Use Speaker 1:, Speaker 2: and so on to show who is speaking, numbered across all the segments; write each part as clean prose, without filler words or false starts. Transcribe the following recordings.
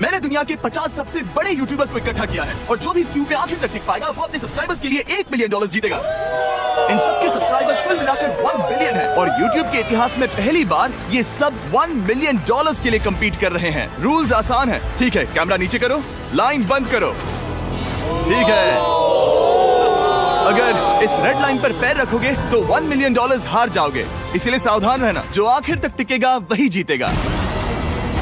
Speaker 1: मैंने दुनिया के 50 सबसे बड़े यूट्यूबर्स को इकट्ठा किया है और जो भी इस क्यूब में आखिर तक टिक पाएगा वो अपने सब्सक्राइबर्स के लिए $1 मिलियन जीतेगा। इन सबके सब्सक्राइबर्स कुल मिलाकर 1 बिलियन है और YouTube के इतिहास में पहली बार ये सब $1 मिलियन के लिए कम्पीट कर रहे हैं। रूल्स आसान है, ठीक है? कैमरा नीचे करो, लाइन बंद करो, ठीक है? अगर इस रेड लाइन पर पैर रखोगे तो $1 मिलियन हार जाओगे, इसीलिए सावधान रहना। जो आखिर तक टिकेगा वही जीतेगा।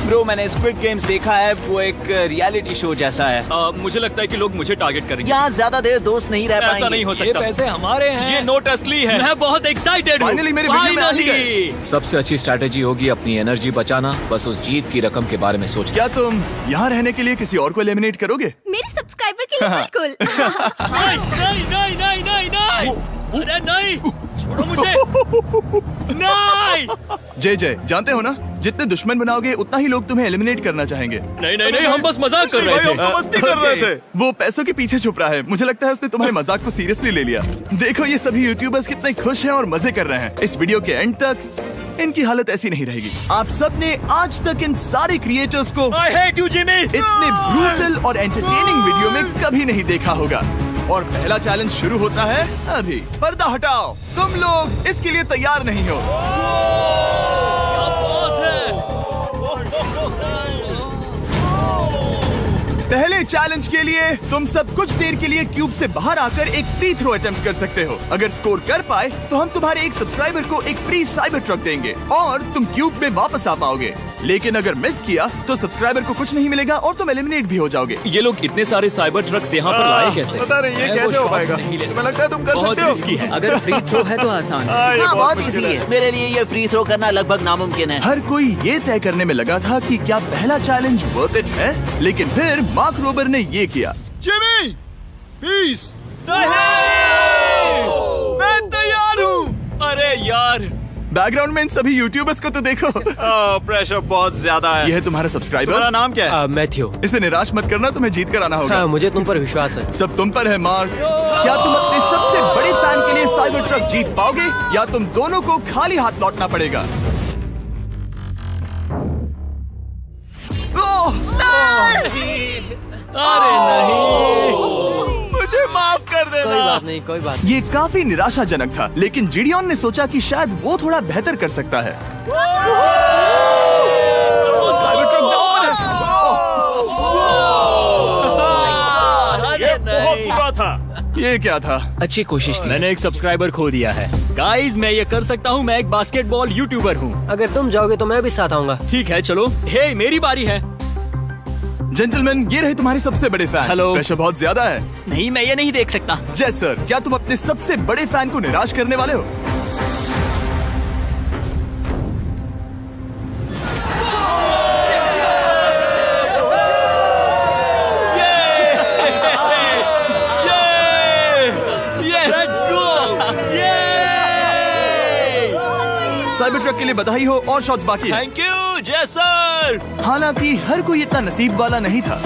Speaker 2: ब्रो, मैंने स्क्विड गेम्स देखा है, वो एक रियलिटी शो जैसा है।
Speaker 3: मुझे लगता है कि लोग मुझे टारगेट करेंगे।
Speaker 4: यहाँ ज्यादा देर दोस्त नहीं रह पाएंगे।
Speaker 3: ऐसा नहीं हो सकता।
Speaker 5: ये पैसे हमारे हैं।
Speaker 3: ये नोट असली है। मैं बहुत एक्साइटेड हूँ।
Speaker 1: फाइनली मेरे वीडियो में आ ही गए।
Speaker 6: सबसे अच्छी स्ट्रैटेजी होगी अपनी एनर्जी बचाना, बस उस जीत की रकम के बारे में सोचना।
Speaker 1: क्या तुम यहाँ रहने के लिए किसी और को एलिमिनेट करोगे?
Speaker 7: मेरे सब्सक्राइबर के लिए बिल्कुल।
Speaker 3: नहीं नहीं नहीं नहीं नहीं नहीं, अरे नहीं, छोड़ो मुझे। नहीं।
Speaker 1: जय जानते हो ना, जितने दुश्मन बनाओगे उतना ही लोग तुम्हें एलिमिनेट करना चाहेंगे।
Speaker 3: नहीं नहीं नहीं, हम बस मजाक कर रहे थे।
Speaker 1: हम तो मस्ती कर रहे थे। वो पैसों के पीछे छुप रहा है। मुझे लगता है उसने तुम्हारे मजाक को सीरियसली ले लिया। देखो ये सभी यूट्यूबर्स कितने खुश हैं और मजे कर रहे हैं। इस वीडियो के एंड तक इनकी हालत ऐसी नहीं रहेगी। आप सब ने आज तक इन सारे क्रिएटर्स को
Speaker 3: I hate you, Jimmy!
Speaker 1: इतने ब्रूटल और एंटरटेनिंग वीडियो में कभी नहीं देखा होगा। और पहला चैलेंज शुरू होता है अभी। पर्दा हटाओ, तुम लोग इसके लिए तैयार नहीं हो। पहले चैलेंज के लिए तुम सब कुछ देर के लिए क्यूब से बाहर आकर एक फ्री थ्रो अटेम्प्ट कर सकते हो। अगर स्कोर कर पाए तो हम तुम्हारे एक सब्सक्राइबर को एक फ्री साइबर ट्रक देंगे और तुम क्यूब में वापस आ पाओगे। लेकिन अगर मिस किया तो सब्सक्राइबर को कुछ नहीं मिलेगा और तुम एलिमिनेट भी हो जाओगे।
Speaker 3: ये लोग इतने सारे साइबर ट्रक्स यहाँ पर लाए कैसे?
Speaker 1: पता नहीं ये कैसे हो पाएगा। तुम्हें लगता है तुम कर सकते हो?
Speaker 3: रिस्की है।
Speaker 5: अगर फ्री थ्रो है तो आसान है।
Speaker 4: हाँ, बहुत इजी है। मेरे लिए ये फ्री थ्रो करना लगभग नामुमकिन है।
Speaker 1: हर कोई ये तय करने में लगा था कि क्या पहला चैलेंज वर्थ इट है, लेकिन फिर मार्क रोबर ने ये किया।
Speaker 2: Jimmy, peace.
Speaker 1: मैं तैयार हूँ।
Speaker 3: अरे यार,
Speaker 1: बैकग्राउंड में इन सभी यूट्यूबर्स को तो देखो।
Speaker 2: प्रेशर बहुत ज्यादा है।
Speaker 1: ये है तुम्हारा सब्सक्राइबर।
Speaker 2: तुम्हारा नाम क्या है?
Speaker 5: मैथ्यू।
Speaker 1: इसे निराश मत करना, तुम्हें जीत कर आना होगा।
Speaker 5: हाँ, मुझे तुम पर विश्वास है।
Speaker 1: सब तुम पर है मार्क। क्या तुम अपने सबसे बड़े फैन के लिए साइबर ट्रक जीत पाओगे या तुम दोनों को खाली हाथ लौटना पड़ेगा?
Speaker 3: अरे नहीं,
Speaker 1: मुझे माफ कर देना।
Speaker 5: कोई बात नहीं, कोई बात
Speaker 1: ये काफी निराशाजनक था, लेकिन जिडियन ने सोचा कि शायद वो थोड़ा बेहतर कर सकता है। साइबर ट्रक दांव पर है।
Speaker 3: अरे नहीं।
Speaker 2: बुरा था।
Speaker 1: ये क्या था?
Speaker 6: अच्छी कोशिश थी।
Speaker 3: मैंने एक सब्सक्राइबर खो दिया है। गाइस, मैं ये कर सकता हूँ। मैं एक बास्केटबॉल यूट्यूबर हूँ।
Speaker 5: अगर तुम जाओगे तो मैं भी साथ आऊंगा।
Speaker 3: ठीक है, चलो। हे, मेरी बारी है।
Speaker 1: जेंटलमैन, ये रहे तुम्हारे सबसे बड़े फैन।
Speaker 3: हेलो।
Speaker 1: प्रेशर बहुत ज्यादा है।
Speaker 3: नहीं, मैं ये नहीं देख सकता।
Speaker 1: जय सर, क्या तुम अपने सबसे बड़े फैन को निराश करने वाले हो? साइबर ट्रक के लिए बधाई हो और शॉट्स बाकी है।
Speaker 3: थैंक यू जय सर।
Speaker 1: हालांकि हर कोई इतना नसीब वाला नहीं था।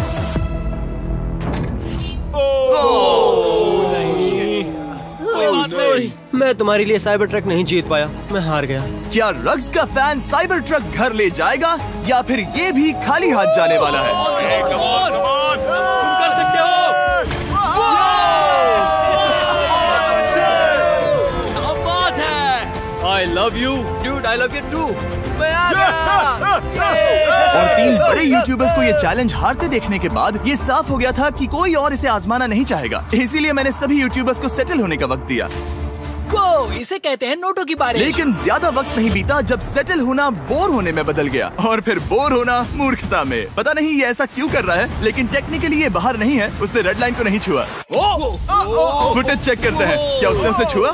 Speaker 5: मैं तुम्हारे लिए साइबर ट्रक नहीं जीत पाया, मैं हार गया।
Speaker 1: क्या रग्स का फैन साइबर ट्रक घर ले जाएगा या फिर ये भी खाली हाथ जाने वाला है?
Speaker 3: तुम कर सकते हो। क्या बात है। I love you,
Speaker 5: Dude, I love you too.
Speaker 1: और 3 बड़े यूट्यूबर्स को ये चैलेंज हारते देखने के बाद ये साफ हो गया था कि कोई और इसे आजमाना नहीं चाहेगा। इसीलिए मैंने सभी यूट्यूबर्स को सेटल होने का वक्त दिया।
Speaker 5: इसे कहते हैं नोटों की बारिश।
Speaker 1: लेकिन ज्यादा वक्त नहीं बीता जब सेटल होना बोर होने में बदल गया और फिर बोर होना मूर्खता में। पता नहीं ये ऐसा क्यों कर रहा है, लेकिन टेक्निकली ये बाहर नहीं है। उसने रेड लाइन को नहीं छुआ। फुटेज चेक करते हैं, क्या उसने उसे छुआ?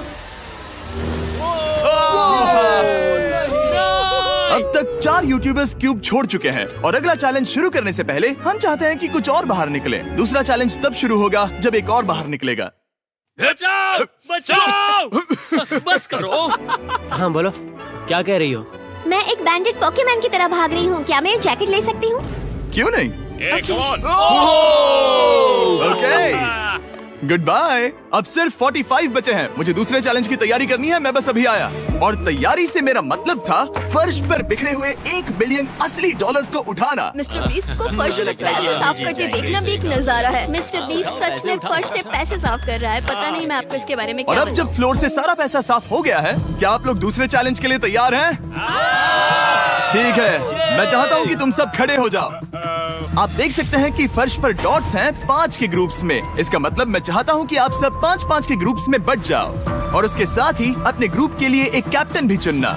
Speaker 1: अब तक 4 यूट्यूबर्स क्यूब छोड़ चुके हैं और अगला चैलेंज शुरू करने से पहले हम चाहते हैं कि कुछ और बाहर निकले। दूसरा चैलेंज तब शुरू होगा जब एक और बाहर निकलेगा।
Speaker 3: बचाओ, बचाओ। बस करो।
Speaker 5: हाँ बोलो, क्या कह रही हो?
Speaker 7: मैं एक बैंडेड पॉकीमैन की तरह भाग रही हूँ। क्या मैं जैकेट ले सकती हूँ?
Speaker 1: क्यों नहीं? ओके। Goodbye. अब सिर्फ 45 बचे हैं। मुझे दूसरे चैलेंज की तैयारी करनी है। मैं बस अभी आया। और तैयारी से मेरा मतलब था फर्श पर बिखरे हुए 1 बिलियन असली डॉलर्स को उठाना।
Speaker 7: मिस्टर बीस्ट को फर्श से पैसे साफ करते देखना भी एक नजारा है। मिस्टर बीस्ट सच में फर्श से पैसे साफ कर रहा है। पता नहीं मैं आपको इसके बारे में
Speaker 1: और
Speaker 7: क्या
Speaker 1: अब जब फ्लोर से सारा पैसा साफ हो गया है, क्या आप लोग दूसरे चैलेंज के लिए तैयार हैं? ठीक है, मैं चाहता हूँ कि तुम सब खड़े हो जाओ। आप देख सकते हैं कि फर्श पर डॉट्स हैं 5 के ग्रुप्स में। इसका मतलब मैं चाहता हूँ कि आप सब 5-5 के ग्रुप्स में बट जाओ और उसके साथ ही अपने ग्रुप के लिए एक कैप्टन भी चुनना।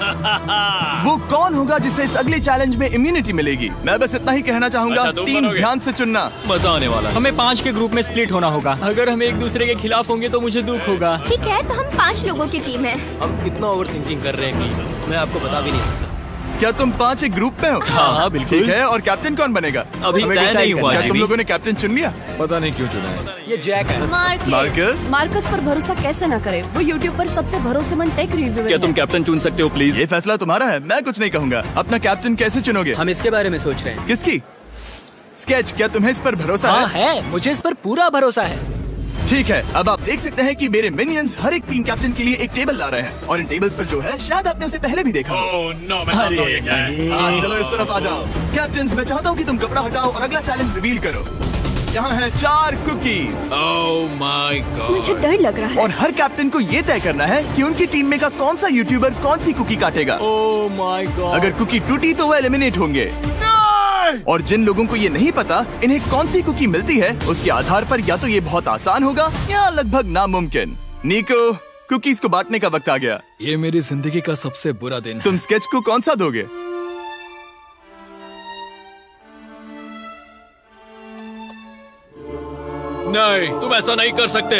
Speaker 1: वो कौन होगा जिसे इस अगले चैलेंज में इम्यूनिटी मिलेगी? मैं बस इतना ही कहना चाहूंगा,
Speaker 3: अच्छा, तुम
Speaker 1: टीम्स
Speaker 3: बनोगे।
Speaker 1: ध्यान से चुनना।
Speaker 3: मजा आने वाला है।
Speaker 8: हमें 5 के ग्रुप में स्प्लिट होना होगा। अगर हम एक दूसरे के खिलाफ होंगे तो मुझे दुख होगा।
Speaker 7: ठीक है, तो हम 5 लोगों की टीम है।
Speaker 5: हम इतना ओवर थिंकिंग कर रहे हैं कि मैं आपको बता भी नहीं सकता।
Speaker 1: क्या तुम 5 एक ग्रुप में हो?
Speaker 3: हाँ, बिल्कुल।
Speaker 1: ठीक है, और कैप्टन कौन बनेगा?
Speaker 3: अभी
Speaker 8: हमें
Speaker 3: तय
Speaker 8: decide
Speaker 3: नहीं हुआ
Speaker 1: क्या
Speaker 3: जी
Speaker 1: तुम
Speaker 3: भी।
Speaker 1: लोगों ने कैप्टन चुन लिया?
Speaker 6: पता नहीं क्यों चुना है।
Speaker 5: ये जैक है।
Speaker 1: मार्कस?
Speaker 9: मार्कस पर भरोसा कैसे न करे? वो यूट्यूब पर सबसे भरोसेमंद टेक रिव्यूअर
Speaker 3: क्या
Speaker 9: है।
Speaker 3: तुम कैप्टन चुन सकते हो प्लीज?
Speaker 1: ये फैसला तुम्हारा है, मैं कुछ नहीं कहूंगा। अपना कैप्टन कैसे चुनोगे?
Speaker 5: हम इसके बारे में सोच रहे हैं।
Speaker 1: किसकी? स्केच, क्या तुम्हें इस पर भरोसा
Speaker 8: हाँ
Speaker 1: है?
Speaker 8: है, मुझे इस पर पूरा भरोसा है।
Speaker 1: ठीक है, अब आप देख सकते हैं कि मेरे मिनियंस हर एक टीम कैप्टन के लिए एक टेबल ला रहे हैं और इन टेबल्स पर जो है शायद आपने उसे पहले भी देखा हो। हाँ, चलो इस तरफ आ जाओ। कैप्टन्स, मैं चाहता हूँ कि तुम कपड़ा हटाओ और अगला चैलेंज रिवील करो। यहाँ है 4 कुकीज
Speaker 3: ओह माय गॉड।
Speaker 9: मुझे डर लग रहा है।
Speaker 1: और हर कैप्टन को ये तय करना है कि उनकी टीम में का कौन सा यूट्यूबर कौन सी कुकी काटेगा।
Speaker 8: Oh my God.
Speaker 1: अगर कुकी टूटी तो वो एलिमिनेट होंगे। और जिन लोगों को ये नहीं पता इन्हें कौन सी कुकी मिलती है, उसके आधार पर या तो ये बहुत आसान होगा या लगभग नामुमकिन। निको, कुकीज को बांटने का वक्त आ गया।
Speaker 8: ये मेरी जिंदगी का सबसे बुरा दिन है।
Speaker 1: तुम स्केच को कौन सा दोगे?
Speaker 3: नहीं, तुम ऐसा नहीं कर सकते।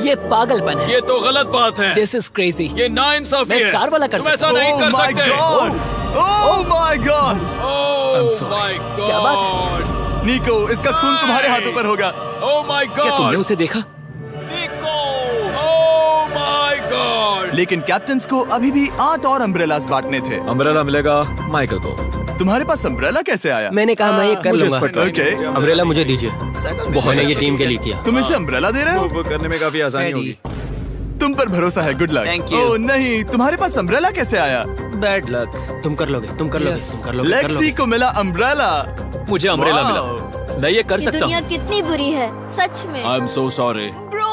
Speaker 8: ये पागलपन है।
Speaker 3: ये तो गलत बात है।
Speaker 8: This is crazy.
Speaker 3: ये नाइंसाफी
Speaker 8: मैं
Speaker 3: है।
Speaker 8: स्टार वाला कर
Speaker 3: तुम ऐसा
Speaker 8: सकता
Speaker 3: नहीं
Speaker 1: Oh
Speaker 3: कर
Speaker 1: my
Speaker 3: सकते।
Speaker 1: God! Oh my God!
Speaker 3: Oh my God.
Speaker 8: क्या बात
Speaker 1: निको, इसका खून तुम्हारे हाथों पर होगा।
Speaker 3: Oh my God.
Speaker 8: क्या तुमने उसे देखा?
Speaker 3: निको, ओह माय गॉड।
Speaker 1: लेकिन कैप्टन्स को अभी भी 8 और अम्ब्रेलास बांटने थे।
Speaker 6: अम्ब्रेला मिलेगा माइकल को।
Speaker 1: तुम्हारे पास अम्ब्रेला कैसे आया?
Speaker 5: मैंने कहा मैं ये कर
Speaker 6: मुझे इस
Speaker 5: लूंगा।
Speaker 6: पर trust
Speaker 1: ओके,
Speaker 5: अम्ब्रेला मुझे दीजिए।
Speaker 6: बहुत
Speaker 5: मैंने ये
Speaker 6: अच्छा
Speaker 5: टीम के लिए किया।
Speaker 1: तुम इसे अम्ब्रेला दे रहे हो?
Speaker 6: वो करने में काफी आसानी होगी।
Speaker 1: तुम पर भरोसा है, गुड लक।
Speaker 2: Thank you.
Speaker 1: ओह नहीं, तुम्हारे पास अम्ब्रेला कैसे आया?
Speaker 2: Bad luck.
Speaker 5: तुम कर लोगे, तुम कर लोगे, तुम कर लोगे, कर
Speaker 1: लेक्सी
Speaker 5: लोगे।
Speaker 1: को मिला अम्ब्रेला।
Speaker 3: मुझे अम्ब्रेला
Speaker 1: Wow!
Speaker 3: मिला। मैं ये कर
Speaker 7: ये
Speaker 3: सकता
Speaker 7: दुनिया
Speaker 3: हूँ।
Speaker 7: कितनी बुरी है, सच में।
Speaker 3: I am so sorry.
Speaker 7: Bro,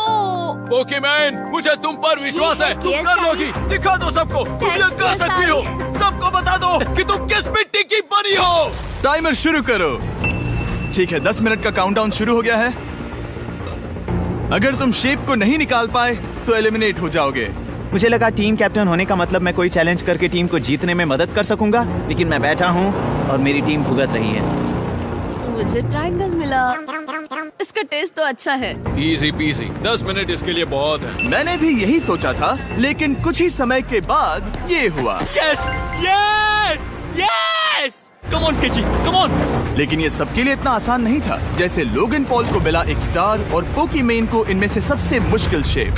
Speaker 3: Pokemon, मुझे तुम पर विश्वास है। तुम
Speaker 7: Yes,
Speaker 3: कर
Speaker 7: I-
Speaker 3: लोगी। दिखा दो सबको। तुम ये
Speaker 7: Thanks,
Speaker 3: कर
Speaker 7: yes,
Speaker 3: सकती हो।
Speaker 7: I-
Speaker 3: सबको बता दो कि तुम किस मिट्टी की बनी हो।
Speaker 1: टाइमर शुरू करो। ठीक है, 10 मिनट का काउंटडाउन शुरू हो गया है। अगर तुम शेप को नहीं निकाल पाए तो एलिमिनेट हो जाओगे।
Speaker 2: मुझे लगा टीम कैप्टन होने का मतलब मैं कोई चैलेंज करके टीम को जीतने में मदद कर सकूंगा, लेकिन मैं बैठा हूँ और मेरी टीम भुगत रही है।
Speaker 9: मुझे ट्रायंगल मिला। इसका टेस्ट तो अच्छा है।
Speaker 3: Easy PC. 10 मिनट इसके लिए बहुत है।
Speaker 1: मैंने भी यही सोचा था, लेकिन कुछ ही समय के बाद ये हुआ।
Speaker 3: Yes yes yes. Come on sketchy, come on.
Speaker 1: लेकिन ये सबके लिए इतना आसान नहीं था। जैसे लोगन पॉल को मिला एक स्टार और पोकीमेन को इनमें से सबसे मुश्किल शेप।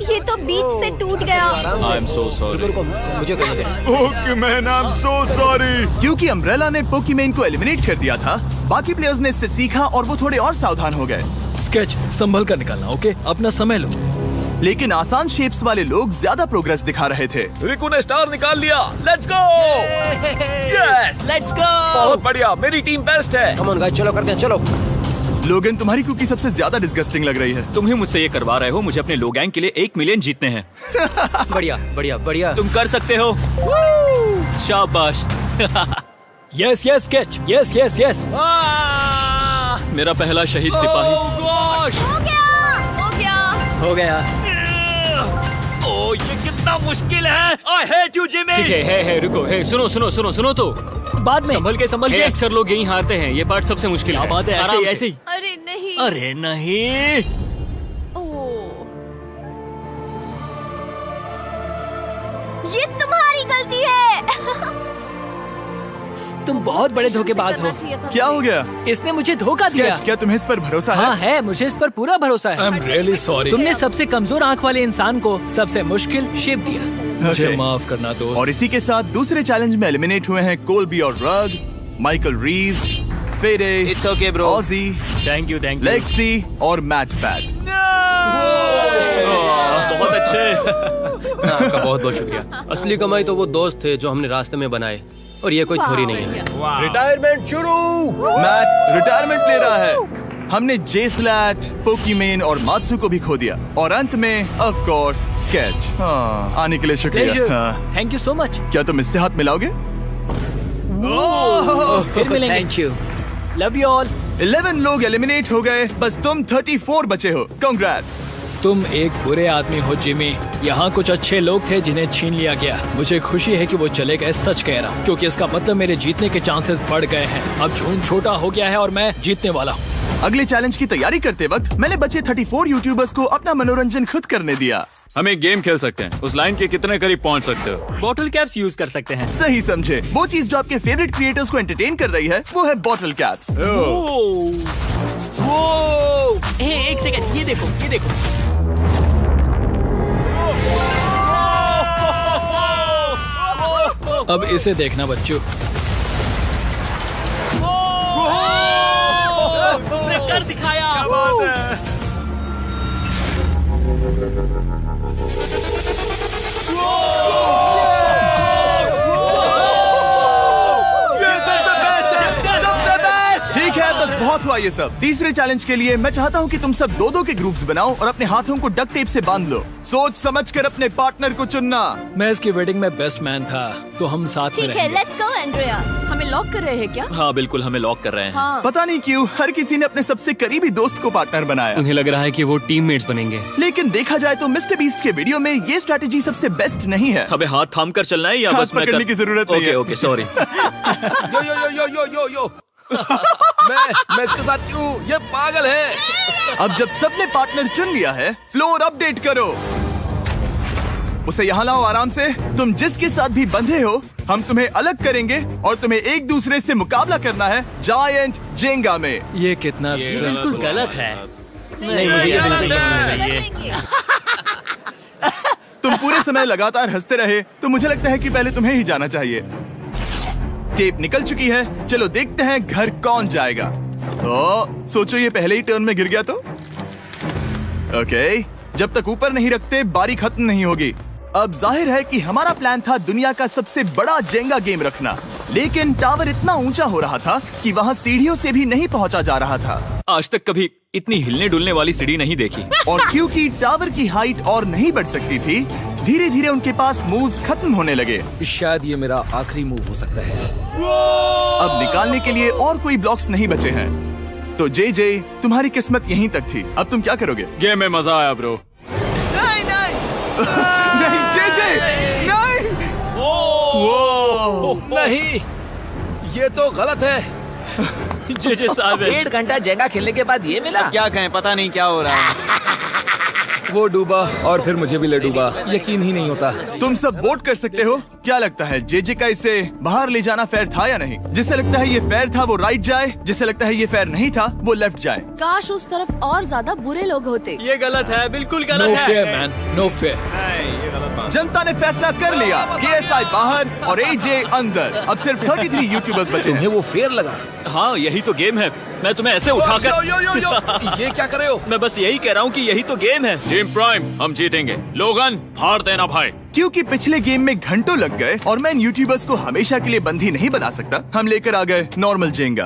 Speaker 7: ये तो बीच से टूट गया।
Speaker 3: आई एम सो सॉरी।
Speaker 5: रुको, मुझे कहने दे।
Speaker 1: पोकीमेन, आई एम सो सॉरी। क्योंकि अम्ब्रेला ने पोकीमेन को एलिमिनेट कर दिया था, बाकी प्लेयर्स ने इससे सीखा और वो थोड़े और सावधान हो गए।
Speaker 8: स्केच संभल कर निकालना, ओके? अपना समय लो।
Speaker 1: लेकिन आसान शेप्स वाले लोग ज्यादा प्रोग्रेस दिखा रहे थे।
Speaker 6: रिकू ने स्टार निकाल लिया। Let's go. Yes,
Speaker 2: let's go.
Speaker 6: बहुत बढ़िया। मेरी टीम बेस्ट है।
Speaker 5: कम ऑन गाइस, चलो करते हैं, चलो।
Speaker 1: लोगन, तुम्हारी कुकी सबसे ज्यादा डिस्गस्टिंग लग रही है।
Speaker 3: तुम ही मुझसे ये करवा रहे हो। मुझे अपने लो गैंग के लिए 1 मिलियन जीतने हैं।
Speaker 5: बढ़िया, बढ़िया, बढ़िया।
Speaker 3: तुम कर सकते हो। शाबाश।
Speaker 8: Yes yes sketch, yes yes yes.
Speaker 3: मेरा पहला शहीद सिपाही।
Speaker 7: हो गया, हो गया।
Speaker 5: हो गया।
Speaker 3: ओह, ये कितना मुश्किल है। I hate you Jimmy. ठीक है, रुको, सुनो सुनो सुनो सुनो तो।
Speaker 8: बाद में
Speaker 3: संभल के अक्सर लोग यहीं हारते हैं। ये पार्ट सबसे मुश्किल है।
Speaker 8: बात है, ऐसे
Speaker 3: आराम
Speaker 8: ही,
Speaker 3: से।
Speaker 8: ऐसे ही।
Speaker 7: अरे नहीं।
Speaker 3: अरे नहीं।
Speaker 7: ओह, ये तुम्हारी गलती है।
Speaker 8: तुम बहुत बड़े धोखेबाज हो।
Speaker 7: करना चाहिए था।
Speaker 1: क्या हो गया?
Speaker 8: इसने मुझे धोखा दिया।
Speaker 1: स्केच, क्या तुम्हें इस पर भरोसा
Speaker 8: हाँ
Speaker 1: है?
Speaker 8: है, मुझे इस पर पूरा भरोसा है।
Speaker 3: I'm really sorry.
Speaker 8: तुमने सबसे कमजोर आंख वाले इंसान को सबसे मुश्किल शेप दिया।
Speaker 3: मुझे
Speaker 1: Okay.
Speaker 3: माफ करना दोस्त।
Speaker 1: और इसी के साथ दूसरे चैलेंज में एलिमिनेट हुए हैं कोल्बी और रग, माइकल रीव्स, फेरे,
Speaker 2: It's okay, bro.
Speaker 1: ऑजी,
Speaker 3: थैंक यू
Speaker 1: लेक्सी और मैट पैट।
Speaker 3: बहुत अच्छे।
Speaker 5: आपका बहुत बहुत शुक्रिया। असली कमाई तो वो दोस्त थे जो हमने रास्ते में बनाए, और ये कोई थोड़ी नहीं है।
Speaker 1: रिटायरमेंट शुरू। मैट रिटायरमेंट ले रहा है। हमने जेस्लैट, पोकीमेन और मात्सु को भी खो दिया, और अंत में ऑफ कोर्स स्केच। आने के लिए शुक्रिया।
Speaker 8: Thank you so much.
Speaker 1: क्या तुम इससे हाथ मिलाओगे?
Speaker 8: फिर मिलेंगे।
Speaker 5: Thank you.
Speaker 8: Love you all.
Speaker 1: 11 लोग एलिमिनेट हो गए, बस तुम 34 बचे हो। कांग्रेट्स।
Speaker 8: तुम एक बुरे आदमी हो जिमी। यहाँ कुछ अच्छे लोग थे जिन्हें छीन लिया गया। मुझे खुशी है कि वो चले गए, सच कह रहा हूँ, क्योंकि इसका मतलब मेरे जीतने के चांसेस बढ़ गए हैं। अब झुंड छोटा हो गया है और मैं जीतने वाला हूँ।
Speaker 1: अगले चैलेंज की तैयारी करते वक्त मैंने बचे 34 यूट्यूबर्स को अपना मनोरंजन खुद करने दिया।
Speaker 10: हम एक गेम खेल सकते हैं। उस लाइन के कितने करीब पहुंच सकते हो?
Speaker 8: बॉटल कैप्स यूज कर सकते हैं।
Speaker 1: सही समझे। वो चीज जो आपके फेवरेट क्रिएटर्स को एंटरटेन कर रही है वो है बॉटल कैप्स।
Speaker 8: एक सेकंड, ये देखो, ये देखो। अब इसे देखना बच्चों।
Speaker 3: कर दिखाया।
Speaker 1: ठीक है, बस बहुत हुआ ये सब। तीसरे चैलेंज के लिए मैं चाहता हूँ कि तुम सब दो दो के ग्रुप्स बनाओ और अपने हाथों को डक्ट टेप से बांध लो। सोच समझकर अपने पार्टनर को चुनना।
Speaker 8: मैं इसकी वेडिंग में बेस्ट मैन था, तो हम साथ में
Speaker 9: ठीक है,
Speaker 8: रहेंगे।
Speaker 9: Let's go Andrea. हमें लॉक कर रहे हैं क्या?
Speaker 10: हाँ बिल्कुल, हमें लॉक कर रहे हैं।
Speaker 9: हाँ।
Speaker 1: पता नहीं क्यों हर किसी ने अपने सबसे करीबी दोस्त को पार्टनर बनाया।
Speaker 5: उन्हें लग रहा है कि वो टीममेट्स बनेंगे।
Speaker 1: लेकिन देखा जाए तो मिस्टर बीस्ट के वीडियो में ये स्ट्रेटेजी सबसे बेस्ट नहीं है।
Speaker 10: हमें हाथ थाम कर चलना है या
Speaker 1: हाथ
Speaker 10: बस मैं
Speaker 1: पकड़ने की जरूरत नहीं है।
Speaker 10: Okay sorry.
Speaker 5: Yo yo yo yo yo yo yo. मैं इसके साथ क्यों? ये पागल है।
Speaker 1: अब जब सबने पार्टनर चुन लिया है, फ्लोर अपडेट करो। उसे यहाँ लाओ आराम से। तुम जिसके साथ भी बंधे हो, हम तुम्हें अलग करेंगे और तुम्हें एक दूसरे से मुकाबला करना है जायंट जेंगा में।
Speaker 8: ये कितना
Speaker 3: बिल्कुल गलत है।
Speaker 5: नहीं, मुझे ये बिल्कुल नहीं चाहिए।
Speaker 1: तुम पूरे समय लगातार हंसते रहे, तो मुझे लगता है कि पहले तुम्हें ही जाना चाहिए। टेप निकल चुकी है, चलो देखते हैं घर कौन जाएगा। सोचो ये पहले ही टर्न में गिर गया तो। ओके, जब तक ऊपर नहीं रखते बारी खत्म नहीं होगी। अब जाहिर है कि हमारा प्लान था दुनिया का सबसे बड़ा जेंगा गेम रखना, लेकिन टावर इतना ऊंचा हो रहा था कि वहाँ सीढ़ियों से भी नहीं पहुँचा जा रहा था।
Speaker 10: आज तक कभी इतनी हिलने डुलने वाली सीढ़ी नहीं देखी।
Speaker 1: और क्योंकि टावर की हाइट और नहीं बढ़ सकती थी, धीरे धीरे उनके पास मूव्स खत्म होने लगे।
Speaker 5: शायद ये मेरा आखिरी मूव हो सकता है।
Speaker 1: अब निकालने के लिए और कोई ब्लॉक्स नहीं बचे हैं। तो जे तुम्हारी किस्मत यहीं तक थी। अब तुम क्या करोगे?
Speaker 10: गेम में मजा आया ब्रो।
Speaker 1: नहीं जे नहीं।
Speaker 5: नहीं, ये तो गलत है।
Speaker 3: जे साहब
Speaker 4: 1.5 घंटा जेंगा खेलने के बाद ये मिला।
Speaker 2: क्या कहें, पता नहीं क्या हो रहा है।
Speaker 5: वो डूबा और फिर मुझे भी ले डूबा। यकीन ही नहीं होता।
Speaker 1: तुम सब वोट कर सकते हो। क्या लगता है जे का इसे बाहर ले जाना फेयर था या नहीं? जिसे लगता है ये फेयर था वो राइट जाए, जिसे लगता है ये फेयर नहीं था वो लेफ्ट जाए।
Speaker 9: काश उस तरफ और ज्यादा बुरे लोग होते।
Speaker 3: ये गलत है, बिल्कुल
Speaker 8: नो
Speaker 3: गलत
Speaker 8: फेयर
Speaker 3: है।
Speaker 8: Man, no fair.
Speaker 1: जनता ने फैसला कर लिया। KSI बाहर और AJ अंदर। अब सिर्फ 33 यूट्यूबर्स बचे हैं।
Speaker 5: तुम्हें वो फेयर लगा?
Speaker 10: हाँ यही तो गेम है। मैं तुम्हें ऐसे उठाकर
Speaker 5: यो यो यो यो। ये क्या कर रहे हो?
Speaker 10: मैं बस यही कह रहा हूँ कि यही तो गेम है। टीम प्राइम हम जीतेंगे। लोगन फाड़ देना भाई।
Speaker 1: क्योंकि पिछले गेम में घंटों लग गए और मैं इन यूट्यूबर्स को हमेशा के लिए बंदी नहीं बना सकता, हम लेकर आ गए नॉर्मल जेंगा।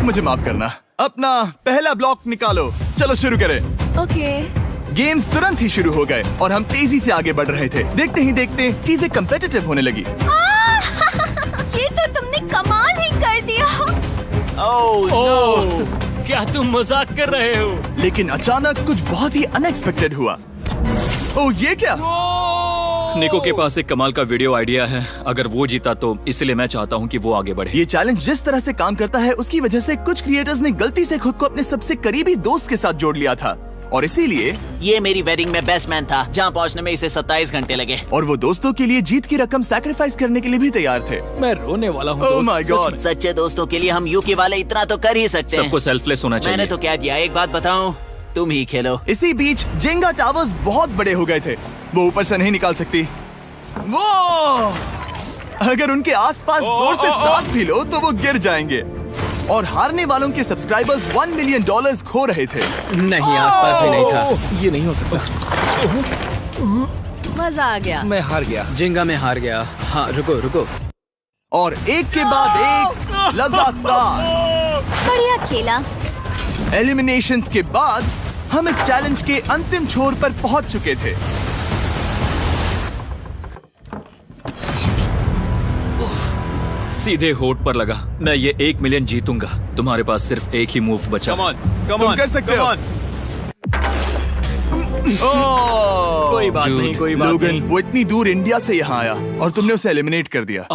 Speaker 1: मुझे माफ करना। अपना पहला ब्लॉक निकालो। चलो शुरू करें।
Speaker 9: ओके।
Speaker 1: गेम्स तुरंत ही शुरू हो गए और हम तेजी से आगे बढ़ रहे थे। देखते ही देखते चीजें कम्पिटिटिव होने लगी।
Speaker 9: ये तो तुमने कमाल ही कर दिया।
Speaker 3: ओह, क्या तुम मजाक कर रहे हो?
Speaker 1: लेकिन अचानक कुछ बहुत ही अनएक्सपेक्टेड हुआ। ओह ये क्या?
Speaker 10: निको के पास एक कमाल का वीडियो आइडिया है। अगर वो जीता तो इसलिए मैं चाहता हूँ कि वो आगे बढ़े।
Speaker 1: ये चैलेंज जिस तरह से काम करता है उसकी वजह से कुछ क्रिएटर्स ने गलती से खुद को अपने सबसे करीबी दोस्त के साथ जोड़ लिया था, और इसीलिए
Speaker 4: ये मेरी वेडिंग में बेस्ट मैन था, जहाँ पहुँचने में इसे 27 घंटे लगे।
Speaker 1: और वो दोस्तों के लिए जीत की रकम सैक्रिफाइस करने के लिए भी तैयार थे।
Speaker 8: मैं रोने वाला हूँ।
Speaker 1: Oh my God.
Speaker 4: सच्चे दोस्तों के लिए हम यूके वाले इतना तो कर ही सकते हैं।
Speaker 10: सबको सेल्फलेस होना चाहिए।
Speaker 4: मैंने तो क्या दिया, एक बात बताऊं, तुम ही खेलो।
Speaker 1: इसी बीच जेंगा टावर्स बहुत बड़े हो गए थे। वो ऊपर से नहीं निकाल सकती। वो अगर उनके आसपास जोर से सांस भी लो तो वो गिर जाएंगे। और हारने वालों के सब्सक्राइबर्स $1 मिलियन खो रहे थे।
Speaker 5: नहीं, आसपास भी नहीं था।
Speaker 8: ये नहीं हो सकता।
Speaker 9: मजा आ गया।
Speaker 8: मैं हार गया।
Speaker 5: जिंगा में हार गया। हाँ, रुको रुको।
Speaker 1: और एक के बाद एक लगातार
Speaker 7: बढ़िया खेला।
Speaker 1: एलिमिनेशंस के बाद हम इस चैलेंज के अंतिम छोर पर पहुंच चुके थे।
Speaker 10: सीधे होठ पर लगा। मैं ये 1 मिलियन जीतूंगा। तुम्हारे पास सिर्फ एक ही मूव बचा।
Speaker 1: तुम कर सकते हो।
Speaker 10: कोई बात नहीं, कोई बात
Speaker 1: लोगन,
Speaker 10: नहीं।
Speaker 1: वो इतनी दूर इंडिया से यहाँ आया और तुमने उसे एलिमिनेट कर दिया।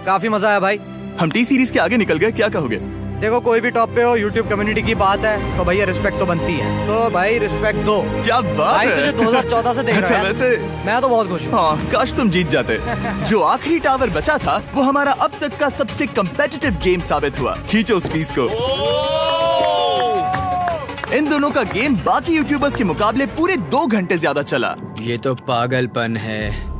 Speaker 11: काफी मजा आया भाई।
Speaker 1: हम टी सीरीज के आगे निकल गए, क्या कहोगे?
Speaker 11: देखो, कोई भी टॉप पे हो, यूट्यूब कम्युनिटी की बात है तो भैया रिस्पेक्ट तो बनती है। तो भाई रिस्पेक्ट दो।
Speaker 1: क्या बात
Speaker 11: भाई
Speaker 1: है।
Speaker 11: तुझे 2014 से देख
Speaker 1: अच्छा,
Speaker 11: रहा है।
Speaker 1: वैसे
Speaker 11: मैं तो बहुत खुश हूँ।
Speaker 1: हाँ, काश तुम जीत जाते। जो आखिरी टावर बचा था वो हमारा अब तक का सबसे कम्पेटिटिव गेम साबित हुआ। खींचो उस पीस को। इन दोनों का गेम बाकी यूट्यूबर्स के मुकाबले पूरे 2 घंटे ज्यादा चला।
Speaker 5: ये तो पागलपन है।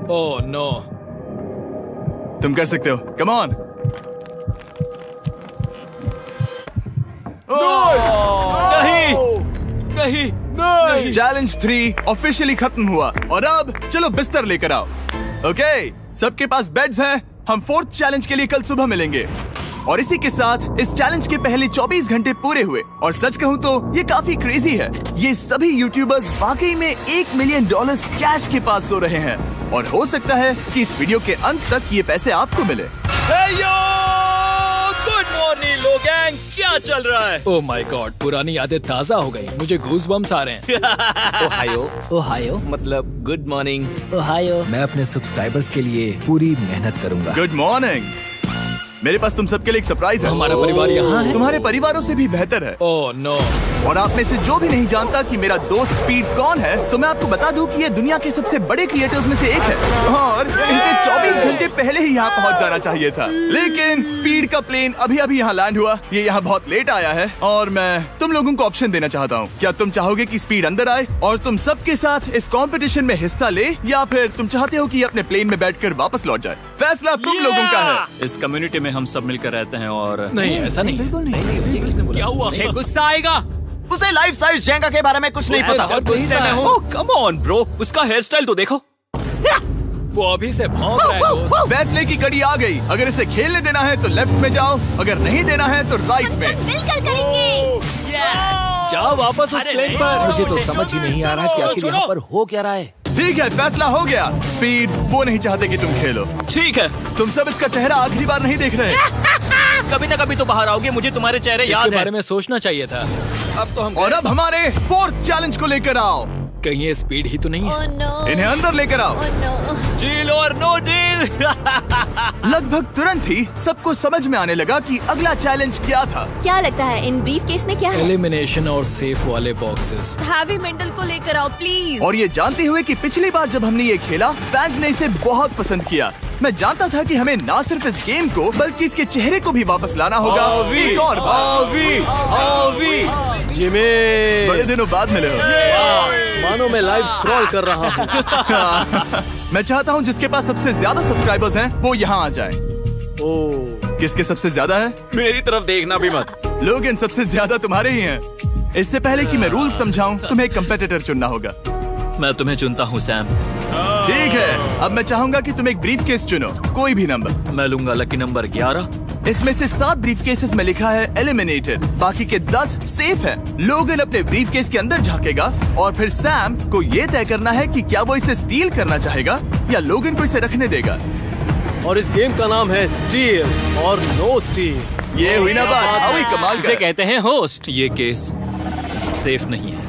Speaker 8: Oh no.
Speaker 1: तुम कर सकते हो, कम ऑन। नहीं। चैलेंज 3 ऑफिशियली खत्म हुआ और अब चलो बिस्तर लेकर आओ। ओके, सबके पास बेड्स हैं। हम 4th चैलेंज के लिए कल सुबह मिलेंगे। और इसी के साथ इस चैलेंज के पहले 24 घंटे पूरे हुए। और सच कहूँ तो ये काफी क्रेजी है। ये सभी यूट्यूबर्स वाकई में $1 मिलियन कैश के पास सो रहे हैं। और हो सकता है कि इस वीडियो के अंत तक ये पैसे आपको मिले।
Speaker 3: गुड मॉर्निंग लो गैंग, क्या चल रहा है?
Speaker 8: ओह माय गॉड, पुरानी यादें ताजा हो गई। मुझे गूज़बम्स आ रहे हैं।
Speaker 5: ओहायो। ओहायो मतलब गुड मॉर्निंग। ओहायो।
Speaker 8: मैं अपने सब्सक्राइबर्स के लिए पूरी मेहनत करूंगा।
Speaker 1: Good morning. मेरे पास तुम सबके लिए एक सरप्राइज है।
Speaker 8: हमारा परिवार यहाँ है।
Speaker 1: तुम्हारे परिवारों से भी बेहतर है।
Speaker 8: Oh no.
Speaker 1: और आप में से जो भी नहीं जानता कि मेरा दोस्त स्पीड कौन है, तो मैं आपको बता दूं कि ये दुनिया के सबसे बड़े क्रिएटर्स में से एक है। और इसे 24 घंटे पहले ही यहाँ पहुँच जाना चाहिए था। लेकिन स्पीड का प्लेन अभी अभी यहाँ लैंड हुआ। ये यहाँ बहुत लेट आया है और मैं तुम लोगों को ऑप्शन देना चाहता हूँ। क्या तुम चाहोगे कि स्पीड अंदर आए और तुम सबके साथ इस कंपटीशन में हिस्सा ले, या फिर तुम चाहते हो कि ये अपने प्लेन में बैठकर वापस लौट जाए? फैसला तुम लोगों का है।
Speaker 10: इस कम्युनिटी में हम सब मिलकर रहते हैं और
Speaker 8: नहीं, ऐसा नहीं।
Speaker 5: बिल्कुल नहीं।
Speaker 3: क्या हुआ? मुझे गुस्सा आएगा।
Speaker 4: उसे लाइफ साइज जेंगा के बारे में कुछ नहीं पता।
Speaker 3: बहुत गुस्से में हूँ।
Speaker 10: ओह कम ऑन ब्रो, उसका हेयर स्टाइल तो देखो।
Speaker 8: वो अभी से भौंक रहा है दोस्त।
Speaker 1: फैसले की कड़ी आ गई। अगर इसे खेलने देना है तो लेफ्ट में जाओ, अगर नहीं देना है तो राइट में।
Speaker 7: मिलकर करेंगे।
Speaker 8: जाओ वापस उस प्लेन पर।
Speaker 5: मुझे तो समझ ही नहीं आ रहा कि आखिर यहाँ पर हो क्या रहा है।
Speaker 1: ठीक है, फैसला हो गया। स्पीड वो नहीं चाहते कि तुम खेलो।
Speaker 10: ठीक है,
Speaker 1: तुम सब इसका चेहरा आखिरी बार नहीं देख रहे।
Speaker 3: कभी ना कभी तो बाहर आओगे, मुझे तुम्हारे चेहरे
Speaker 8: इसके
Speaker 3: याद है।
Speaker 8: बारे में सोचना चाहिए था।
Speaker 3: अब तो हम
Speaker 1: और अब हमारे 4th चैलेंज को लेकर आओ।
Speaker 8: कहीं ये स्पीड ही तो नहीं है।
Speaker 7: Oh no.
Speaker 1: इन्हें अंदर लेकर आओ।
Speaker 7: Oh no.
Speaker 3: डील और नो डील।
Speaker 1: लगभग तुरंत ही सबको समझ में आने लगा कि अगला चैलेंज क्या था।
Speaker 7: क्या लगता है इन ब्रीफ केस में क्या है?
Speaker 8: एलिमिनेशन और सेफ वाले बॉक्सेस।
Speaker 9: हैवी मेंटल को लेकर आओ प्लीज।
Speaker 1: और ये जानते हुए कि पिछली बार जब हमने ये खेला फैंस ने इसे बहुत पसंद किया। मैं जानता था कि हमें ना सिर्फ इस गेम को बल्कि इसके चेहरे को भी वापस लाना होगा। एक और बार।
Speaker 3: जिमी,
Speaker 1: बड़े दिनों बाद मिले हो।
Speaker 3: मानो मैं लाइव स्क्रॉल कर रहा हूँ।
Speaker 1: मैं चाहता हूँ जिसके पास सबसे ज्यादा सब्सक्राइबर्स हैं वो यहाँ आ जाए। किसके सबसे ज्यादा है?
Speaker 10: मेरी तरफ देखना भी मत।
Speaker 1: लोगन, सबसे ज्यादा तुम्हारे ही हैं। इससे पहले कि मैं रूल समझाऊं, तुम्हें एक कंपेटिटर चुनना होगा।
Speaker 10: मैं तुम्हें चुनता हूँ सैम।
Speaker 1: ठीक है, अब मैं चाहूंगा कि तुम एक ब्रीफ केस चुनो, कोई भी नंबर।
Speaker 10: मैं लूंगा लकी नंबर 11।
Speaker 1: इसमें से 7 ब्रीफ केसेस में लिखा है एलिमिनेटेड, बाकी के 10 सेफ है। लोगन अपने ब्रीफ केस के अंदर झांकेगा और फिर सैम को ये तय करना है कि क्या वो इसे स्टील करना चाहेगा या लोगन को इसे रखने देगा।
Speaker 3: और इस गेम का नाम है स्टील और नो स्टील।
Speaker 1: ये हुई ना बात, हाउ ही कमाल
Speaker 3: इसे
Speaker 1: का।
Speaker 3: कहते हैं होस्ट।
Speaker 10: ये केस सेफ नहीं है।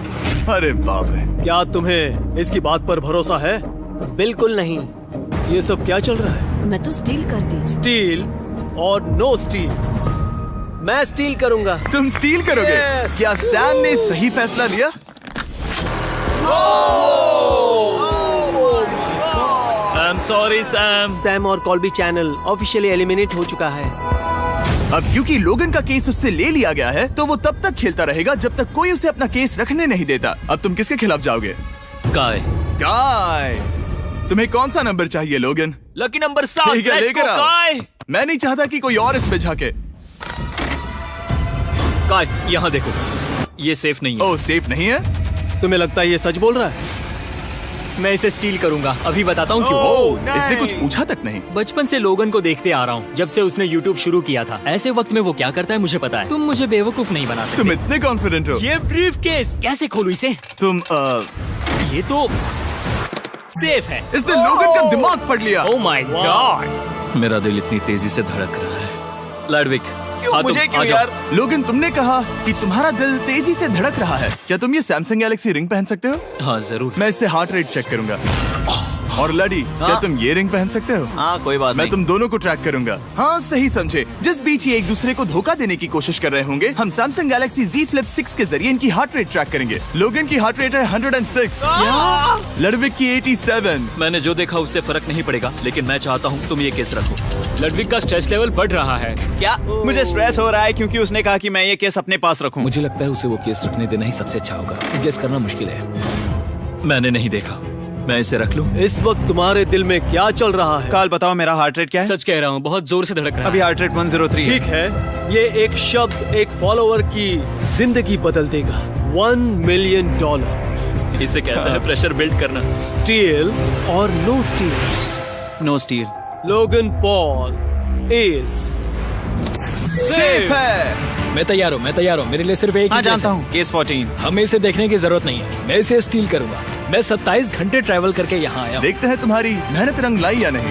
Speaker 1: अरे बाप रे।
Speaker 3: क्या तुम्हें इसकी बात पर भरोसा है? बिल्कुल नहीं। ये सब क्या चल रहा है?
Speaker 9: मैं तो स्टील कर दी।
Speaker 3: स्टील और नो स्टील। मैं स्टील करूंगा।
Speaker 1: तुम स्टील करोगे?
Speaker 3: Yes.
Speaker 1: क्या सैम ने सही फैसला लिया?
Speaker 3: I am sorry Sam. Sam और कॉल्बी चैनल ऑफिशियली एलिमिनेट हो चुका है।
Speaker 1: अब क्योंकि लोगन का केस उससे ले लिया गया है, तो वो तब तक खेलता रहेगा जब तक कोई उसे अपना केस रखने नहीं देता। अब तुम किसके खिलाफ जाओगे?
Speaker 10: काय।
Speaker 1: काय। तुम्हें कौन सा नंबर चाहिए लोगन?
Speaker 10: Lucky number 7।
Speaker 1: ठीक है, लेकर आओ। मैं नहीं चाहता कि कोई और इसमें झाके।
Speaker 10: काय, यहाँ देखो, ये सेफ नहीं है।
Speaker 1: ओह, सेफ नहीं है?
Speaker 5: तुम्हें लगता है ये सच बोल रहा है?
Speaker 10: मैं इसे स्टील करूंगा, अभी बताता हूँ क्यों।
Speaker 1: ओह, इसने कुछ पूछा तक नहीं।
Speaker 10: बचपन से लोगन को देखते आ रहा हूँ, जब से उसने YouTube शुरू किया था। ऐसे वक्त में वो क्या करता है मुझे पता है। तुम मुझे बेवकूफ नहीं बना सकते।
Speaker 1: तुम इतने कॉन्फिडेंट हो?
Speaker 10: ये ब्रीफ केस कैसे खोलूं इसे?
Speaker 1: तुम
Speaker 10: ये तो सेफ है।
Speaker 1: इसने लोगन का दिमाग पढ़ लिया।
Speaker 10: Oh my God. मेरा दिल इतनी तेजी से धड़क रहा है। लैडविक,
Speaker 1: मुझे क्यों यार? लोगन, तुमने कहा कि तुम्हारा दिल तेजी से धड़क रहा है। क्या तुम ये सैमसंग गैलेक्सी रिंग पहन सकते हो?
Speaker 10: हाँ जरूर।
Speaker 1: मैं इससे हार्ट रेट चेक करूंगा। और लड़ी, क्या तुम ये रिंग पहन सकते हो?
Speaker 2: हाँ, कोई बात नहीं।
Speaker 1: मैं तुम दोनों को ट्रैक करूंगा। हाँ, सही समझे। जिस बीच ये एक दूसरे को धोखा देने की कोशिश कर रहे होंगे, हम सैमसंग गैलेक्सी Z Flip 6 के जरिए इनकी हार्ट रेट ट्रैक करेंगे। लोगन की हार्ट रेट है 106, लडविक की 87।
Speaker 10: मैंने जो देखा उससे फर्क नहीं पड़ेगा, लेकिन मैं चाहता हूँ तुम ये केस रखो। लडविक का स्ट्रेस लेवल बढ़ रहा है।
Speaker 2: क्या? मुझे स्ट्रेस हो रहा है क्योंकि उसने कहा कि मैं ये केस अपने पास रखूं।
Speaker 8: मुझे लगता है उसे वो केस रखने देना ही सबसे अच्छा होगा। गेस करना मुश्किल है।
Speaker 10: मैंने नहीं देखा, मैं इसे रख लूं?
Speaker 5: इस वक्त तुम्हारे दिल में क्या चल रहा है?
Speaker 2: काल, बताओ मेरा हार्ट रेट क्या है?
Speaker 10: सच कह रहा हूँ, बहुत जोर से धड़क रहा है।
Speaker 2: अभी हार्ट रेट 103
Speaker 5: ठीक है, ये एक शब्द एक फॉलोअर की जिंदगी बदल देगा। $1 मिलियन।
Speaker 10: इसे कहते हैं प्रेशर बिल्ड करना।
Speaker 5: स्टील और no steal?
Speaker 2: No steal.
Speaker 5: Logan Paul is
Speaker 1: safe है।
Speaker 8: मैं तैयार हूँ, मेरे लिए सिर्फ एक
Speaker 2: हाँ,
Speaker 8: ही केस
Speaker 2: जानता
Speaker 8: है।
Speaker 2: हूँ, केस 14।
Speaker 8: हमें इसे देखने की जरूरत नहीं है, मैं इसे स्टील करूंगा। मैं 27 घंटे ट्रैवल करके यहाँ आया हूँ।
Speaker 1: देखते हैं तुम्हारी मेहनत रंग लाई या नहीं।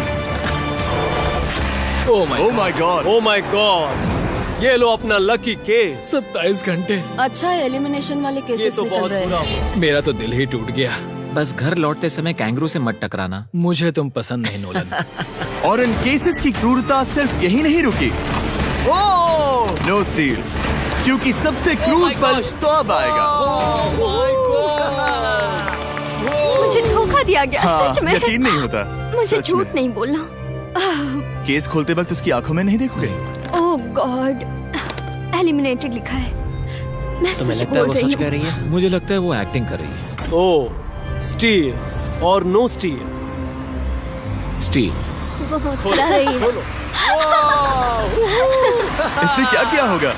Speaker 8: Oh
Speaker 1: my God,
Speaker 5: oh my God, ये लो अपना लकी केस।
Speaker 8: 27 घंटे।
Speaker 9: अच्छा, एलिमिनेशन वाले
Speaker 5: ये
Speaker 9: केसेस
Speaker 5: तो
Speaker 9: निकल
Speaker 5: बहुत
Speaker 9: रहे
Speaker 5: बुरा
Speaker 9: हैं।
Speaker 5: हुआ।
Speaker 8: मेरा तो दिल ही टूट गया।
Speaker 6: बस घर लौटते समय कैंगरू से मत टकराना।
Speaker 8: मुझे तुम पसंद नहीं नोलन।
Speaker 1: और इन केसेस की क्रूरता सिर्फ यही नहीं रुकी। ओह, नो स्टील, क्योंकि सबसे क्रूर पल तो अब आएगा।
Speaker 7: मुझे धोखा दिया गया।
Speaker 1: हाँ,
Speaker 7: सच में
Speaker 1: यकीन नहीं होता।
Speaker 7: मुझे
Speaker 1: सच
Speaker 7: झूठ
Speaker 1: में।
Speaker 7: नहीं बोलना।
Speaker 1: केस खोलते वक्त उसकी आंखों में नहीं देखोगे?
Speaker 7: ओह गॉड, एलिमिनेटेड लिखा है। मैं
Speaker 6: तुम्हें
Speaker 7: सच
Speaker 6: लगता है
Speaker 7: बोल
Speaker 6: वो
Speaker 7: रही
Speaker 6: सच कह
Speaker 7: हूँ।
Speaker 6: रही है? मुझे लगता है वो एक्टिंग कर रही है।
Speaker 5: ओह, स्टील और नो स्टील?
Speaker 6: स्टील।
Speaker 7: वो मुस्कुरा रही है।
Speaker 1: इसने क्या किया होगा?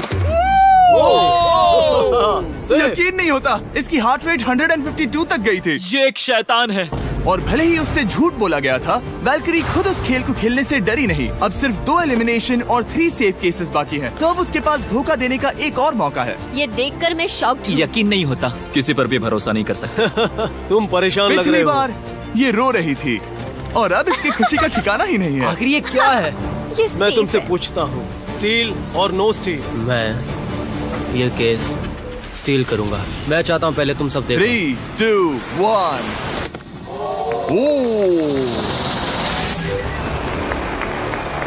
Speaker 1: यकीन नहीं होता, इसकी हार्ट रेट 152 तक गई थी।
Speaker 10: ये एक शैतान है।
Speaker 1: और भले ही उससे झूठ बोला गया था, वैल्करी खुद उस खेल को खेलने से डरी नहीं। अब सिर्फ 2 एलिमिनेशन और 3 सेफ केसेस बाकी हैं। तो अब उसके पास धोखा देने का एक और मौका है।
Speaker 7: ये देखकर मैं शॉक्ड हूँ।
Speaker 10: यकीन नहीं होता, किसी पर भी भरोसा नहीं कर सकता।
Speaker 5: तुम परेशान लग
Speaker 1: पिछली
Speaker 5: रहे हो।
Speaker 1: बार ये रो रही थी और अब इसकी खुशी का ठिकाना ही नहीं है।
Speaker 5: आखिर ये क्या है?
Speaker 7: ये
Speaker 5: मैं
Speaker 7: सेफ
Speaker 5: तुमसे
Speaker 7: है।
Speaker 5: पूछता हूँ, स्टील और नो स्टील? मैं ये केस स्टील करूंगा। मैं चाहता हूँ पहले तुम सब देखो।
Speaker 1: 3, 2, 1।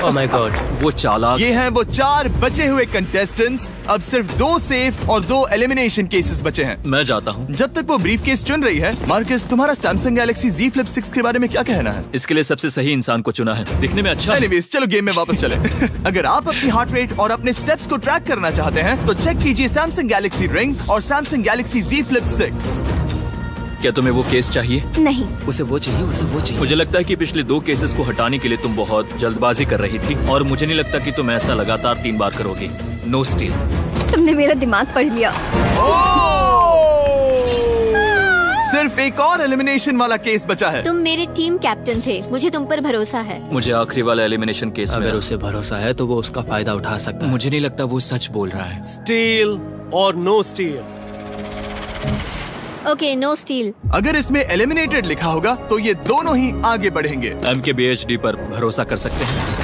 Speaker 5: ओह माय गॉड,
Speaker 10: वो चालाक।
Speaker 1: ये हैं वो 4 बचे हुए कंटेस्टेंट्स। अब सिर्फ 2 सेफ और 2 एलिमिनेशन केसेस बचे हैं।
Speaker 10: मैं जाता हूँ।
Speaker 1: जब तक वो ब्रीफ केस चुन रही है, मार्कस, तुम्हारा सैमसंग गैलेक्सी Z Flip 6 के बारे में क्या कहना है?
Speaker 10: इसके लिए सबसे सही इंसान को चुना है, दिखने में अच्छा है।
Speaker 1: एनीवेज, चलो गेम में वापस चलें। अगर आप अपनी हार्ट रेट और अपने स्टेप्स को ट्रैक करना चाहते हैं, तो चेक कीजिए सैमसंग गैलेक्सी रिंग और सैमसंग गैलेक्सी Z Flip 6।
Speaker 10: क्या तुम्हें वो केस चाहिए?
Speaker 7: नहीं,
Speaker 6: उसे वो चाहिए।
Speaker 10: मुझे लगता है कि पिछले 2 केसेस को हटाने के लिए तुम बहुत जल्दबाजी कर रही थी, और मुझे नहीं लगता कि तुम ऐसा लगातार 3 बार करोगी। No steal.
Speaker 7: तुमने मेरा दिमाग पढ़ लिया।
Speaker 1: सिर्फ एक और एलिमिनेशन वाला केस बचा है।
Speaker 7: तुम मेरे टीम कैप्टन थे, मुझे तुम पर भरोसा है।
Speaker 10: मुझे आखिरी वाला एलिमिनेशन केस में
Speaker 5: अगर उसे भरोसा है तो वो उसका फायदा उठा सकता है।
Speaker 10: मुझे नहीं लगता वो सच बोल रहा है।
Speaker 5: स्टील और no steal?
Speaker 7: Okay, no steal.
Speaker 1: अगर इसमें एलिमिनेटेड लिखा होगा तो ये दोनों ही आगे बढ़ेंगे।
Speaker 10: MKBHD पर भरोसा कर सकते हैं।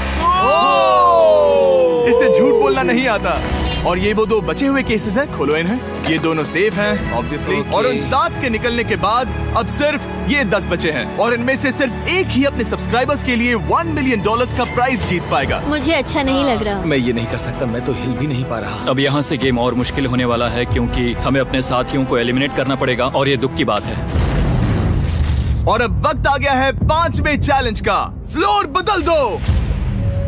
Speaker 1: इसे झूठ बोलना नहीं आता। और ये वो 2 बचे हुए केसेस हैं, खोलो इन्हें। ये दोनों सेफ हैं ऑब्वियसली। और उन 7 के निकलने के बाद अब सिर्फ ये 10 बचे हैं, और इनमें से सिर्फ एक ही अपने सब्सक्राइबर्स के लिए $1 मिलियन का प्राइज जीत पाएगा।
Speaker 7: मुझे अच्छा नहीं लग रहा।
Speaker 8: मैं ये नहीं कर सकता, मैं तो हिल भी नहीं पा रहा।
Speaker 10: अब यहाँ से गेम और मुश्किल होने वाला है, क्योंकि हमें अपने साथियों को एलिमिनेट करना पड़ेगा, और ये दुख की बात है।
Speaker 1: और अब वक्त आ गया है 5वें चैलेंज का। फ्लोर बदल दो।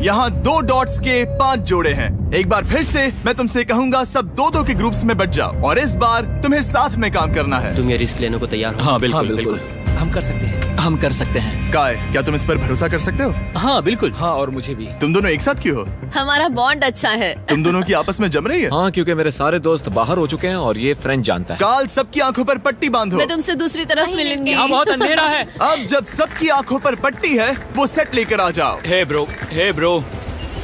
Speaker 1: यहाँ 2 डॉट्स के 5 जोड़े हैं। एक बार फिर से मैं तुमसे कहूंगा, सब 2-2 के ग्रुप्स में बट जाओ और इस बार तुम्हें साथ में काम करना है।
Speaker 5: तुम ये रिस्क लेने को तैयार हो?
Speaker 10: हाँ बिल्कुल बिल्कुल।
Speaker 8: हम कर सकते हैं।
Speaker 10: हम कर सकते हैं।
Speaker 1: काय, क्या तुम इस पर भरोसा कर सकते हो?
Speaker 10: हाँ बिल्कुल।
Speaker 8: हाँ, और मुझे भी।
Speaker 1: तुम दोनों एक साथ क्यों हो?
Speaker 9: हमारा बॉन्ड अच्छा है।
Speaker 1: तुम दोनों की आपस में जम रही है?
Speaker 6: हाँ, क्योंकि मेरे सारे दोस्त बाहर हो चुके हैं और ये फ्रेंड जानता है।
Speaker 1: काल, सबकी आंखों पर पट्टी बांधो।
Speaker 9: मैं तुमसे दूसरी तरफ मिलूंगी।
Speaker 10: यहाँ बहुत अंधेरा है।
Speaker 1: अब जब सबकी आंखों पर पट्टी है, वो सेट लेकर आ जाओ।
Speaker 10: हे ब्रो,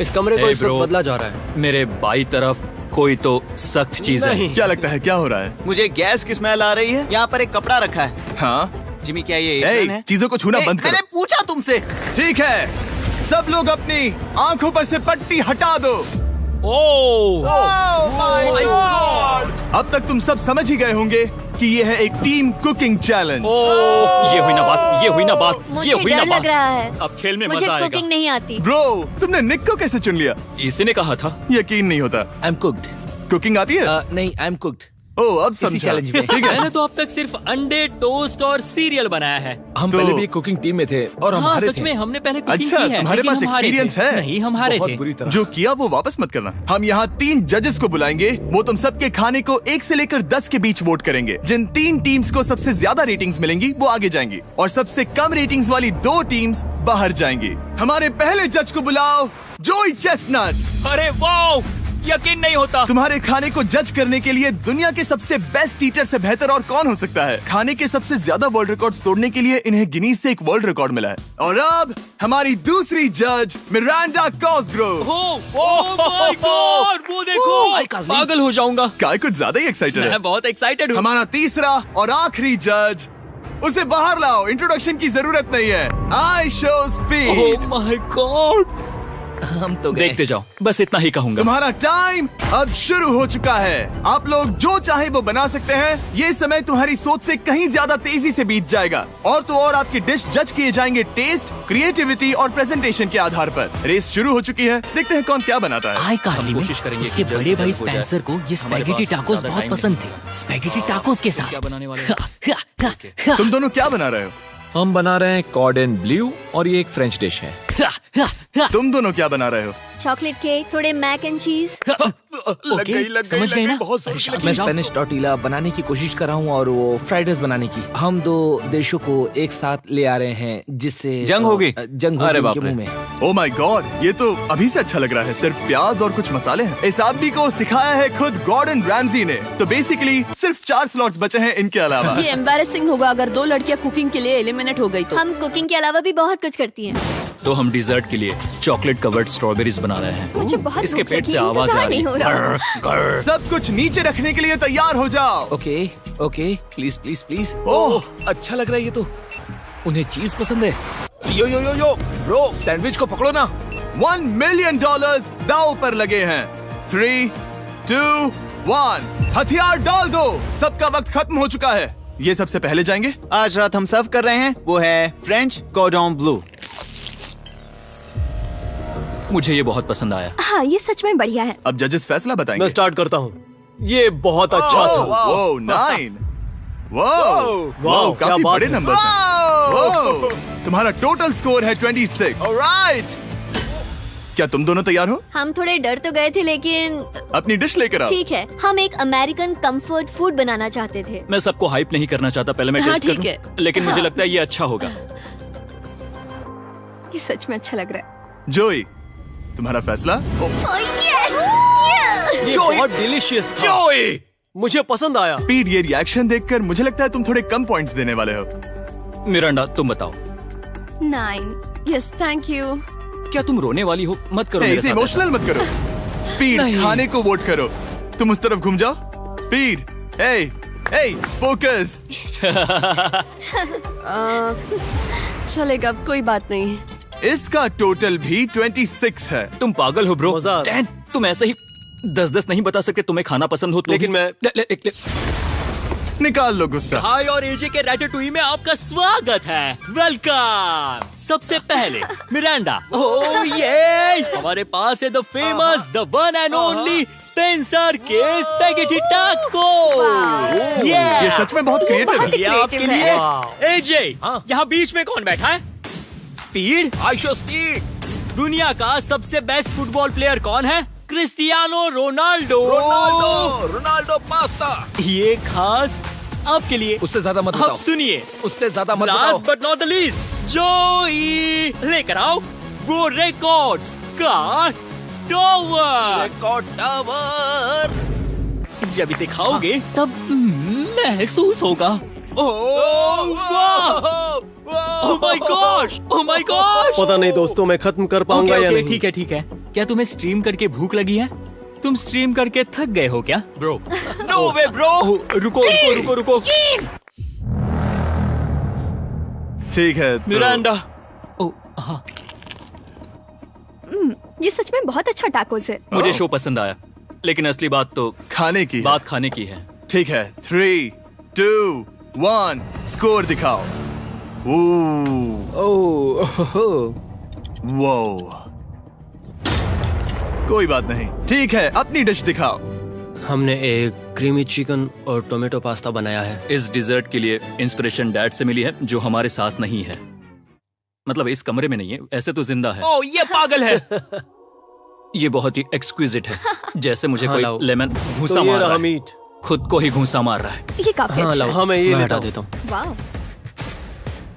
Speaker 5: इस कमरे को
Speaker 10: Hey,
Speaker 5: इस वक्त
Speaker 10: bro.
Speaker 5: बदला जा रहा है।
Speaker 10: मेरे बाई तरफ कोई तो सख्त चीज है।
Speaker 1: क्या लगता है क्या हो रहा है?
Speaker 2: मुझे गैस की स्मेल आ रही है। यहाँ पर एक कपड़ा रखा है।
Speaker 1: हाँ
Speaker 2: जिमी, क्या ये एप्रन है?
Speaker 1: चीजों को छूना बंद
Speaker 2: मैंने
Speaker 1: करो।
Speaker 2: पूछा तुमसे।
Speaker 1: ठीक है, सब लोग अपनी आंखों पर से पट्टी हटा दो। अब तक तुम सब समझ ही गए होंगे कि ये है एक टीम कुकिंग चैलेंज।
Speaker 10: ये हुई ना बात।
Speaker 7: मुझे डर लग रहा है।
Speaker 10: अब खेल में
Speaker 7: मुझे
Speaker 10: मजा आएगा।
Speaker 7: कुकिंग नहीं आती।
Speaker 1: ब्रो, तुमने निक को कैसे चुन लिया?
Speaker 10: इसी ने कहा था।
Speaker 1: यकीन नहीं होता।
Speaker 8: I am cooked.
Speaker 1: कुकिंग आती है?
Speaker 8: नहीं, आई एम कुक्ड।
Speaker 1: ओह, अब समझा।
Speaker 8: चैलेंज में।
Speaker 1: ठीक है।
Speaker 10: मैंने तो अब तक सिर्फ अंडे, टोस्ट और सीरियल बनाया है।
Speaker 8: हम
Speaker 1: तो-
Speaker 8: पहले भी एक कुकिंग टीम में थे और हम
Speaker 10: हाँ
Speaker 8: हारे
Speaker 10: सच
Speaker 8: थे।
Speaker 10: में हमने पहले कुकिंग
Speaker 1: अच्छा,
Speaker 10: की है।
Speaker 1: तुम्हारे
Speaker 10: लेकिन
Speaker 1: पास
Speaker 10: हम हारे
Speaker 1: experience
Speaker 10: थे।
Speaker 1: है?
Speaker 10: नहीं, हम हारे
Speaker 8: बहुत
Speaker 10: थे।
Speaker 8: बुरी तरह।
Speaker 1: जो किया वो वापस मत करना। हम यहाँ 3 जजेस को बुलाएंगे। वो तुम सबके खाने को 1 से लेकर 10 के बीच वोट करेंगे। जिन 3 टीम्स को सबसे ज्यादा रेटिंग्स मिलेंगी वो आगे जाएंगी और सबसे कम रेटिंग्स वाली 2 टीम्स बाहर जाएंगी। हमारे पहले जज को बुलाओ, जोई चेस्टनट।
Speaker 10: अरे वाओ, यकीन नहीं होता।
Speaker 1: तुम्हारे खाने को जज करने के लिए दुनिया के सबसे बेस्ट टीचर से बेहतर और कौन हो सकता है? खाने के सबसे ज्यादा वर्ल्ड रिकॉर्ड्स तोड़ने के लिए इन्हें गिनीज से एक वर्ल्ड रिकॉर्ड मिला है। और अब हमारी दूसरी जज मिरांडा कॉसग्रोव।
Speaker 10: ओह माय गॉड, वो देखो। पागल हो जाऊंगा।
Speaker 1: काय कुछ ज्यादा ही एक्साइटेड है।
Speaker 10: मैं बहुत एक्साइटेड हूँ।
Speaker 1: हमारा तीसरा और आखिरी जज, उसे बाहर लाओ। इंट्रोडक्शन की जरूरत नहीं है। I show speed.
Speaker 10: Oh my God,
Speaker 8: हम तो गए।
Speaker 10: देखते जाओ, बस इतना ही कहूंगा।
Speaker 1: तुम्हारा टाइम अब शुरू हो चुका है। आप लोग जो चाहे वो बना सकते हैं। ये समय तुम्हारी सोच से कहीं ज्यादा तेजी से बीत जाएगा। और तो और आपकी डिश जज किए जाएंगे टेस्ट, क्रिएटिविटी और प्रेजेंटेशन के आधार पर। रेस शुरू हो चुकी है। देखते हैं कौन क्या बनाता है।
Speaker 3: हाय कार्ली में
Speaker 10: कोशिश करेंगे
Speaker 3: उसके
Speaker 10: कि जल्द
Speaker 3: बड़े
Speaker 10: से
Speaker 3: भाई
Speaker 10: जल्द हो जाए।
Speaker 3: स्पेंसर को ये
Speaker 10: हमारे
Speaker 3: स्पैगेटी
Speaker 10: पास
Speaker 3: टाकोस
Speaker 10: ज्यादा
Speaker 3: बहुत
Speaker 10: टाइम
Speaker 3: पसंद थे। स्पैगेटी टाकोस के साथ
Speaker 10: क्या बनाने वाले हैं?
Speaker 1: तुम दोनों क्या बना रहे हो?
Speaker 6: हम बना रहे हैं कॉर्डन ब्लू और ये एक फ्रेंच डिश है।
Speaker 1: तुम दोनों क्या बना रहे हो?
Speaker 7: चॉकलेट केक, थोड़े मैक एंड चीज।
Speaker 3: ओके, समझ गए ना?
Speaker 8: मैं स्पेनिश टॉर्टिला बनाने की कोशिश कर रहा हूँ और वो फ्राइड राइस बनाने की। हम 2 देशों को एक साथ ले आ रहे हैं जिससे
Speaker 2: जंग होगी।
Speaker 8: जंग
Speaker 2: अरे
Speaker 8: होगी
Speaker 2: बाप
Speaker 8: उनके
Speaker 2: रे।
Speaker 8: मुंह में।
Speaker 1: ओ माय गॉड, ये तो अभी से अच्छा लग रहा है। सिर्फ प्याज और कुछ मसाले हैं। इस आदमी को सिखाया है खुद गॉर्डन रैमजी ने। तो बेसिकली सिर्फ 4 स्लॉट्स बचे हैं इनके अलावा।
Speaker 9: ये एम्बैरेसिंग होगा अगर 2 लड़कियां कुकिंग के लिए एलिमिनेट हो गई तो।
Speaker 7: हम कुकिंग के अलावा भी बहुत कुछ करती हैं।
Speaker 10: तो हम डिजर्ट के लिए चॉकलेट कवर्ड स्ट्रॉबेरीज बना रहे हैं।
Speaker 7: मुझे बहुत
Speaker 10: इसके
Speaker 7: भूख
Speaker 10: पेट
Speaker 7: लगी
Speaker 10: से
Speaker 7: है,
Speaker 10: आवाज आ
Speaker 7: इंतजार
Speaker 10: रही
Speaker 7: नहीं हो रहा।
Speaker 10: है।
Speaker 1: सब कुछ नीचे रखने के लिए तैयार हो जाओ।
Speaker 8: Okay okay, please please please.
Speaker 1: Oh,
Speaker 8: अच्छा लग रहा है ये तो। उन्हें चीज पसंद है। यो यो यो यो ब्रो, सैंडविच को पकड़ो ना।
Speaker 1: $1 मिलियन दांव पर लगे हैं। 3, 2, 1, हथियार डाल दो। सबका वक्त खत्म हो चुका है। ये सबसे पहले जाएंगे।
Speaker 2: आज रात हम सर्व कर रहे हैं वो है फ्रेंच कॉर्डन ब्लू।
Speaker 10: मुझे ये बहुत पसंद आया।
Speaker 7: हाँ, ये सच में बढ़िया है।
Speaker 1: अब जजेस फैसला बताएंगे।
Speaker 5: मैं स्टार्ट करता हूँ। ये बहुत अच्छा था।
Speaker 1: ओह, 9। वाओ,
Speaker 5: क्या
Speaker 1: काफी
Speaker 5: बात
Speaker 1: बड़े
Speaker 5: है।
Speaker 1: नंबर्स हैं। तुम्हारा टोटल स्कोर है 26।
Speaker 2: ऑलराइट।
Speaker 1: क्या तुम दोनों तैयार हो?
Speaker 7: हम थोड़े डर तो गए थे लेकिन
Speaker 1: अपनी डिश लेकर आओ।
Speaker 7: ठीक है। हम एक अमेरिकन कंफर्ट फूड बनाना चाहते थे।
Speaker 10: मैं सबको हाइप नहीं करना चाहता, पहले मैं
Speaker 9: हाँ,
Speaker 10: टेस्ट
Speaker 9: ठीक
Speaker 10: करूं।
Speaker 9: है।
Speaker 10: लेकिन मुझे लगता है ये अच्छा होगा।
Speaker 9: ये सच में अच्छा लग रहा है।
Speaker 1: जोई, तुम्हारा फैसला?
Speaker 5: ये बहुत डिलीशियस था। मुझे पसंद आया।
Speaker 1: स्पीड, ये रिएक्शन देखकर मुझे लगता है तुम थोड़े कम पॉइंट्स देने वाले हो।
Speaker 10: मिरांडा, तुम बताओ।
Speaker 9: 9। Yes, thank you.
Speaker 10: क्या तुम रोने वाली हो? मत करो मेरे
Speaker 1: इसे
Speaker 10: साथ
Speaker 1: इमोशनल मत करो। स्पीड,
Speaker 10: नहीं।
Speaker 1: खाने को वोट करो। तुम उस तरफ घूम जाओ। Speed, focus.
Speaker 9: चलेगा, कोई बात नहीं।
Speaker 1: इसका टोटल भी 26 है।
Speaker 10: तुम पागल हो ब्रो।
Speaker 5: मजा आ रहा है।
Speaker 10: 10, तुम ऐसे ही 10-10 नहीं बता सकते। तुम्हें खाना पसंद हो तो
Speaker 5: लेकिन
Speaker 10: भी-
Speaker 5: मैं
Speaker 1: निकाल लो गुस्सा।
Speaker 10: हाय और एजे के रैटाटुई में आपका स्वागत है। वेलकम। सबसे पहले मिरांडा। ओह ये हमारे पास है the famous, the one and only Spencer के स्पैगेटी टाको।
Speaker 1: ये सच में बहुत क्रिएटिव है।
Speaker 10: ये आपके
Speaker 9: creative
Speaker 10: लिए। एजे, यहाँ बीच में कौन बैठा है? स्पीड।
Speaker 8: I show speed.
Speaker 10: दुनिया का सबसे बेस्ट फुटबॉल प्लेयर कौन है? Cristiano Ronaldo.
Speaker 6: Ronaldo pasta.
Speaker 10: ये खास आपके लिए।
Speaker 6: उससे ज्यादा मत
Speaker 10: अब
Speaker 6: बताओ।
Speaker 10: सुनिए,
Speaker 6: उससे ज्यादा मत बताओ।
Speaker 10: Last but not the least, जोई लेकर आओ वो रिकॉर्ड्स का टावर।
Speaker 6: Record tower.
Speaker 10: जब इसे खाओगे तब महसूस होगा। Oh my gosh, oh my gosh.
Speaker 5: पता नहीं दोस्तों, मैं खत्म कर पाऊंगा या नहीं।
Speaker 10: ठीक है ठीक है। क्या तुम्हें स्ट्रीम करके भूख लगी है? तुम स्ट्रीम करके थक गए हो क्या?
Speaker 6: Bro,
Speaker 10: no way bro. रुको रुको रुको रुको।
Speaker 1: ठीक है तो...
Speaker 10: मिरांडा। ओह हाँ,
Speaker 9: ये सच में बहुत अच्छा टाकोस है।
Speaker 10: मुझे शो पसंद आया, लेकिन असली बात तो
Speaker 1: खाने की
Speaker 10: बात खाने की है।
Speaker 1: ठीक है, 3, 2, 1 स्कोर दिखाओ। वो कोई बात नहीं। ठीक है, अपनी डिश दिखाओ।
Speaker 5: हमने एक क्रीमी चिकन और टोमेटो पास्ता बनाया है।
Speaker 10: इस डिजर्ट के लिए इंस्पिरेशन डैड से मिली है, जो हमारे साथ नहीं है। मतलब इस कमरे में नहीं है, ऐसे तो जिंदा है। ओह ये पागल है। ये बहुत ही एक्सक्विजिट है, जैसे मुझे कोई लेमन घूंसा मार रहा है। खुद को ही घूंसा मार रहा है।
Speaker 9: ये काफी अच्छा है।
Speaker 5: हाँ, मैं ये हटा देता हूँ।
Speaker 9: वाह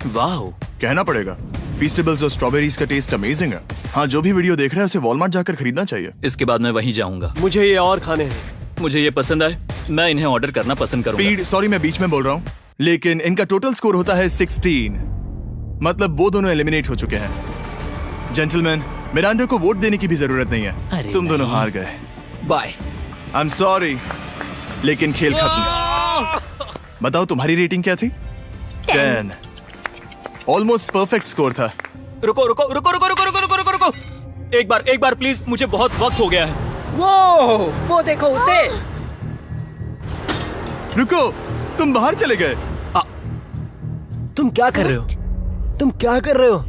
Speaker 1: वाह, कहना पड़ेगा फीस्टेबल्स और स्ट्रॉबेरीज का टेस्ट अमेजिंग है। हाँ, जो भी वीडियो देख रहा है उसे वॉलमार्ट जाकर खरीदना चाहिए।
Speaker 10: इसके बाद मैं वहीं जाऊंगा।
Speaker 5: मुझे ये और खाने हैं।
Speaker 10: मुझे ये पसंद आए, मैं इन्हें ऑर्डर करना पसंद करूंगा।
Speaker 1: स्पीड, सॉरी मैं बीच में बोल रहा हूँ, लेकिन इनका टोटल स्कोर होता है 16। मतलब वो दोनों एलिमिनेट हो चुके हैं। जेंटलमैन, मिरांडा को वोट देने की भी जरूरत नहीं है। तुम दोनों हार गए।
Speaker 6: बाय।
Speaker 1: आई एम सॉरी, लेकिन खेल खत्म। बताओ तुम्हारी रेटिंग क्या थी? 10। ऑलमोस्ट परफेक्ट स्कोर था।
Speaker 10: रुको रुको रुको रुको रुको रुको रुको रुको रुको। एक बार प्लीज, मुझे बहुत वक्त हो गया है।
Speaker 6: वो देखो उसे।
Speaker 1: रुको, तुम बाहर चले गए।
Speaker 4: तुम क्या कर रहे हो? तुम क्या कर रहे हो?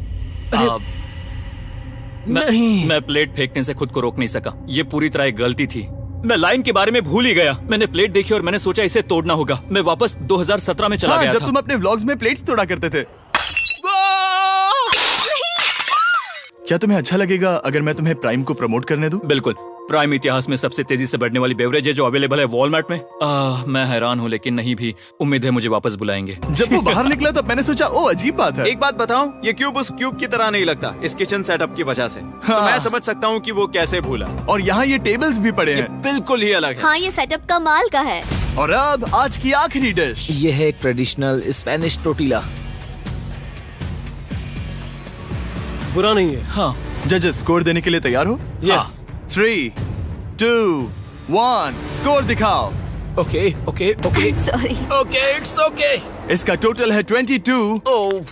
Speaker 10: मैं प्लेट फेंकने से खुद को रोक नहीं सका। ये पूरी तरह एक गलती थी। मैं लाइन के बारे में भूल ही गया। मैंने प्लेट देखी और मैंने सोचा इसे तोड़ना होगा। मैं वापस 2017 में चला गया
Speaker 1: जब
Speaker 10: था।
Speaker 1: तुम अपने व्लॉग्स में प्लेट्स तोड़ा करते थे। क्या तुम्हें अच्छा लगेगा अगर मैं तुम्हें प्राइम को प्रमोट करने दूं?
Speaker 10: बिल्कुल। प्राइम इतिहास में सबसे तेजी से बढ़ने वाली बेवरेज है जो अवेलेबल है वॉलमार्ट में। मैं हैरान हूँ, लेकिन नहीं भी उम्मीद है मुझे वापस बुलाएंगे।
Speaker 1: जब वो बाहर निकला तब मैंने सोचा ओ अजीब बात है।
Speaker 2: एक बात बताऊं, ये क्यूब उस क्यूब की तरह नहीं लगता इस किचन सेटअप की वजह से। तो मैं समझ सकता हूँ कि वो कैसे भूला।
Speaker 1: और यहाँ ये टेबल्स भी पड़े हैं।
Speaker 2: बिल्कुल ही अलग है।
Speaker 7: हाँ, ये सेटअप कमाल का है।
Speaker 1: और अब आज की आखिरी डिश।
Speaker 6: ये है एक ट्रेडिशनल स्पेनिश टोर्टिला।
Speaker 5: बुरा नहीं है।
Speaker 10: हाँ।
Speaker 1: जजेस, स्कोर देने के लिए तैयार हो?
Speaker 5: यस।
Speaker 1: 3, 2, 1 स्कोर दिखाओ।
Speaker 6: Okay okay okay
Speaker 9: sorry.
Speaker 6: Okay, it's okay.
Speaker 1: इसका टोटल है 22।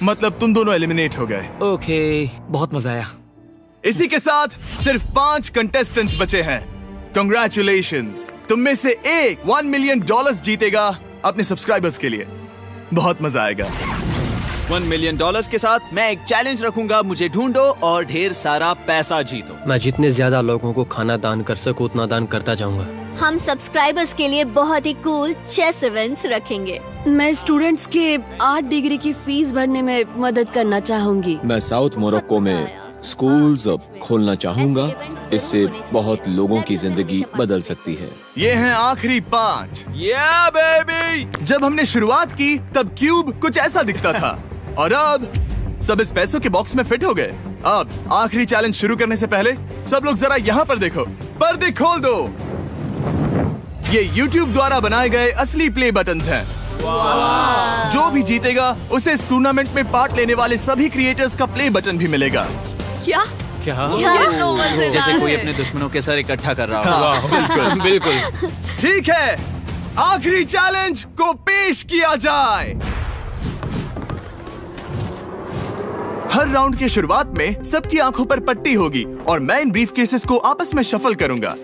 Speaker 1: मतलब तुम दोनों एलिमिनेट हो गए।
Speaker 6: ओके, बहुत मजा आया।
Speaker 1: इसी के साथ सिर्फ 5 कंटेस्टेंट्स बचे हैं। कंग्रेचुलेशंस, तुम में से एक $1 मिलियन जीतेगा अपने सब्सक्राइबर्स के लिए। बहुत मजा आएगा।
Speaker 2: $1 मिलियन के साथ मैं एक चैलेंज रखूंगा, मुझे ढूंढो और ढेर सारा पैसा जीतो।
Speaker 5: मैं जितने ज्यादा लोगों को खाना दान कर सकूं उतना दान करता जाऊंगा।
Speaker 7: हम सब्सक्राइबर्स के लिए बहुत ही कूल चेस इवेंट्स रखेंगे।
Speaker 9: मैं स्टूडेंट्स के 8 डिग्री की फीस भरने में मदद करना चाहूंगी।
Speaker 12: मैं साउथ मोरक्को में स्कूल्स अब खोलना चाहूंगा। इससे बहुत लोगों की जिंदगी बदल सकती है।
Speaker 1: ये हैं आखिरी 5।
Speaker 2: या बेबी।
Speaker 1: जब हमने शुरुआत की तब क्यूब कुछ ऐसा दिखता था और अब सब इस पैसों के बॉक्स में फिट हो गए। अब आखिरी चैलेंज शुरू करने से पहले सब लोग जरा यहाँ पर देखो। पर्दे खोल दो। ये YouTube द्वारा बनाए गए असली प्ले बटन्स हैं। जो भी जीतेगा उसे इस टूर्नामेंट में पार्ट लेने वाले सभी क्रिएटर्स का प्ले बटन भी मिलेगा।
Speaker 9: क्या?
Speaker 2: ये तो मजेदार जैसे कोई
Speaker 9: है।
Speaker 2: अपने दुश्मनों के सर इकट्ठा कर रहा हो।
Speaker 1: बिल्कुल
Speaker 5: बिल्कुल।
Speaker 1: ठीक है, आखिरी चैलेंज को पेश किया जाए। हर राउंड के शुरुआत में सबकी आंखों पर पट्टी होगी और मैं इन ब्रीफ केसेस को आपस में शफल करूंगा।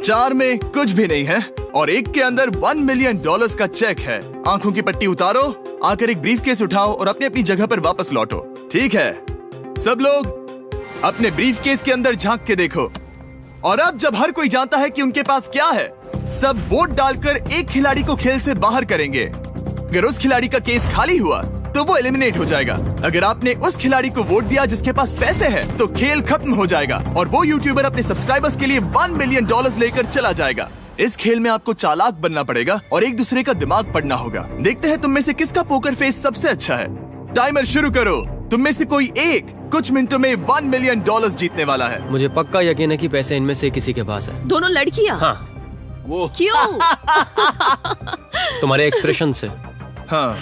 Speaker 1: 4 में कुछ भी नहीं है और एक के अंदर $1 मिलियन का चेक है। आंखों की पट्टी उतारो, आकर एक ब्रीफ केस उठाओ और अपनी अपनी जगह पर वापस लौटो। ठीक है, सब लोग अपने ब्रीफ केस के अंदर झांक के देखो। और अब जब हर कोई जानता है कि उनके पास क्या है, सब वोट डालकर एक खिलाड़ी को खेल से बाहर करेंगे। अगर उस खिलाड़ी का केस खाली हुआ तो तो वो एलिमिनेट हो जाएगा। अगर आपने उस खिलाड़ी को वोट दिया जिसके पास पैसे हैं, तो खेल खत्म हो जाएगा और वो यूट्यूबर अपने सब्सक्राइबर्स के लिए $1 मिलियन लेकर चला जाएगा। इस खेल में आपको चालाक बनना पड़ेगा और एक दूसरे का दिमाग पढ़ना होगा। देखते हैं तुम में से किसका पोकर फेस सबसे अच्छा है। टाइमर शुरू करो। तुम में से कोई एक कुछ मिनटों में $1 मिलियन जीतने वाला है।
Speaker 5: मुझे पक्का यकीन है कि पैसे इनमें से किसी के पास है।
Speaker 9: दोनों लड़कियां?
Speaker 5: हाँ।
Speaker 2: वो
Speaker 9: क्यों?
Speaker 5: तुम्हारे एक्सप्रेशन से।
Speaker 1: हाँ।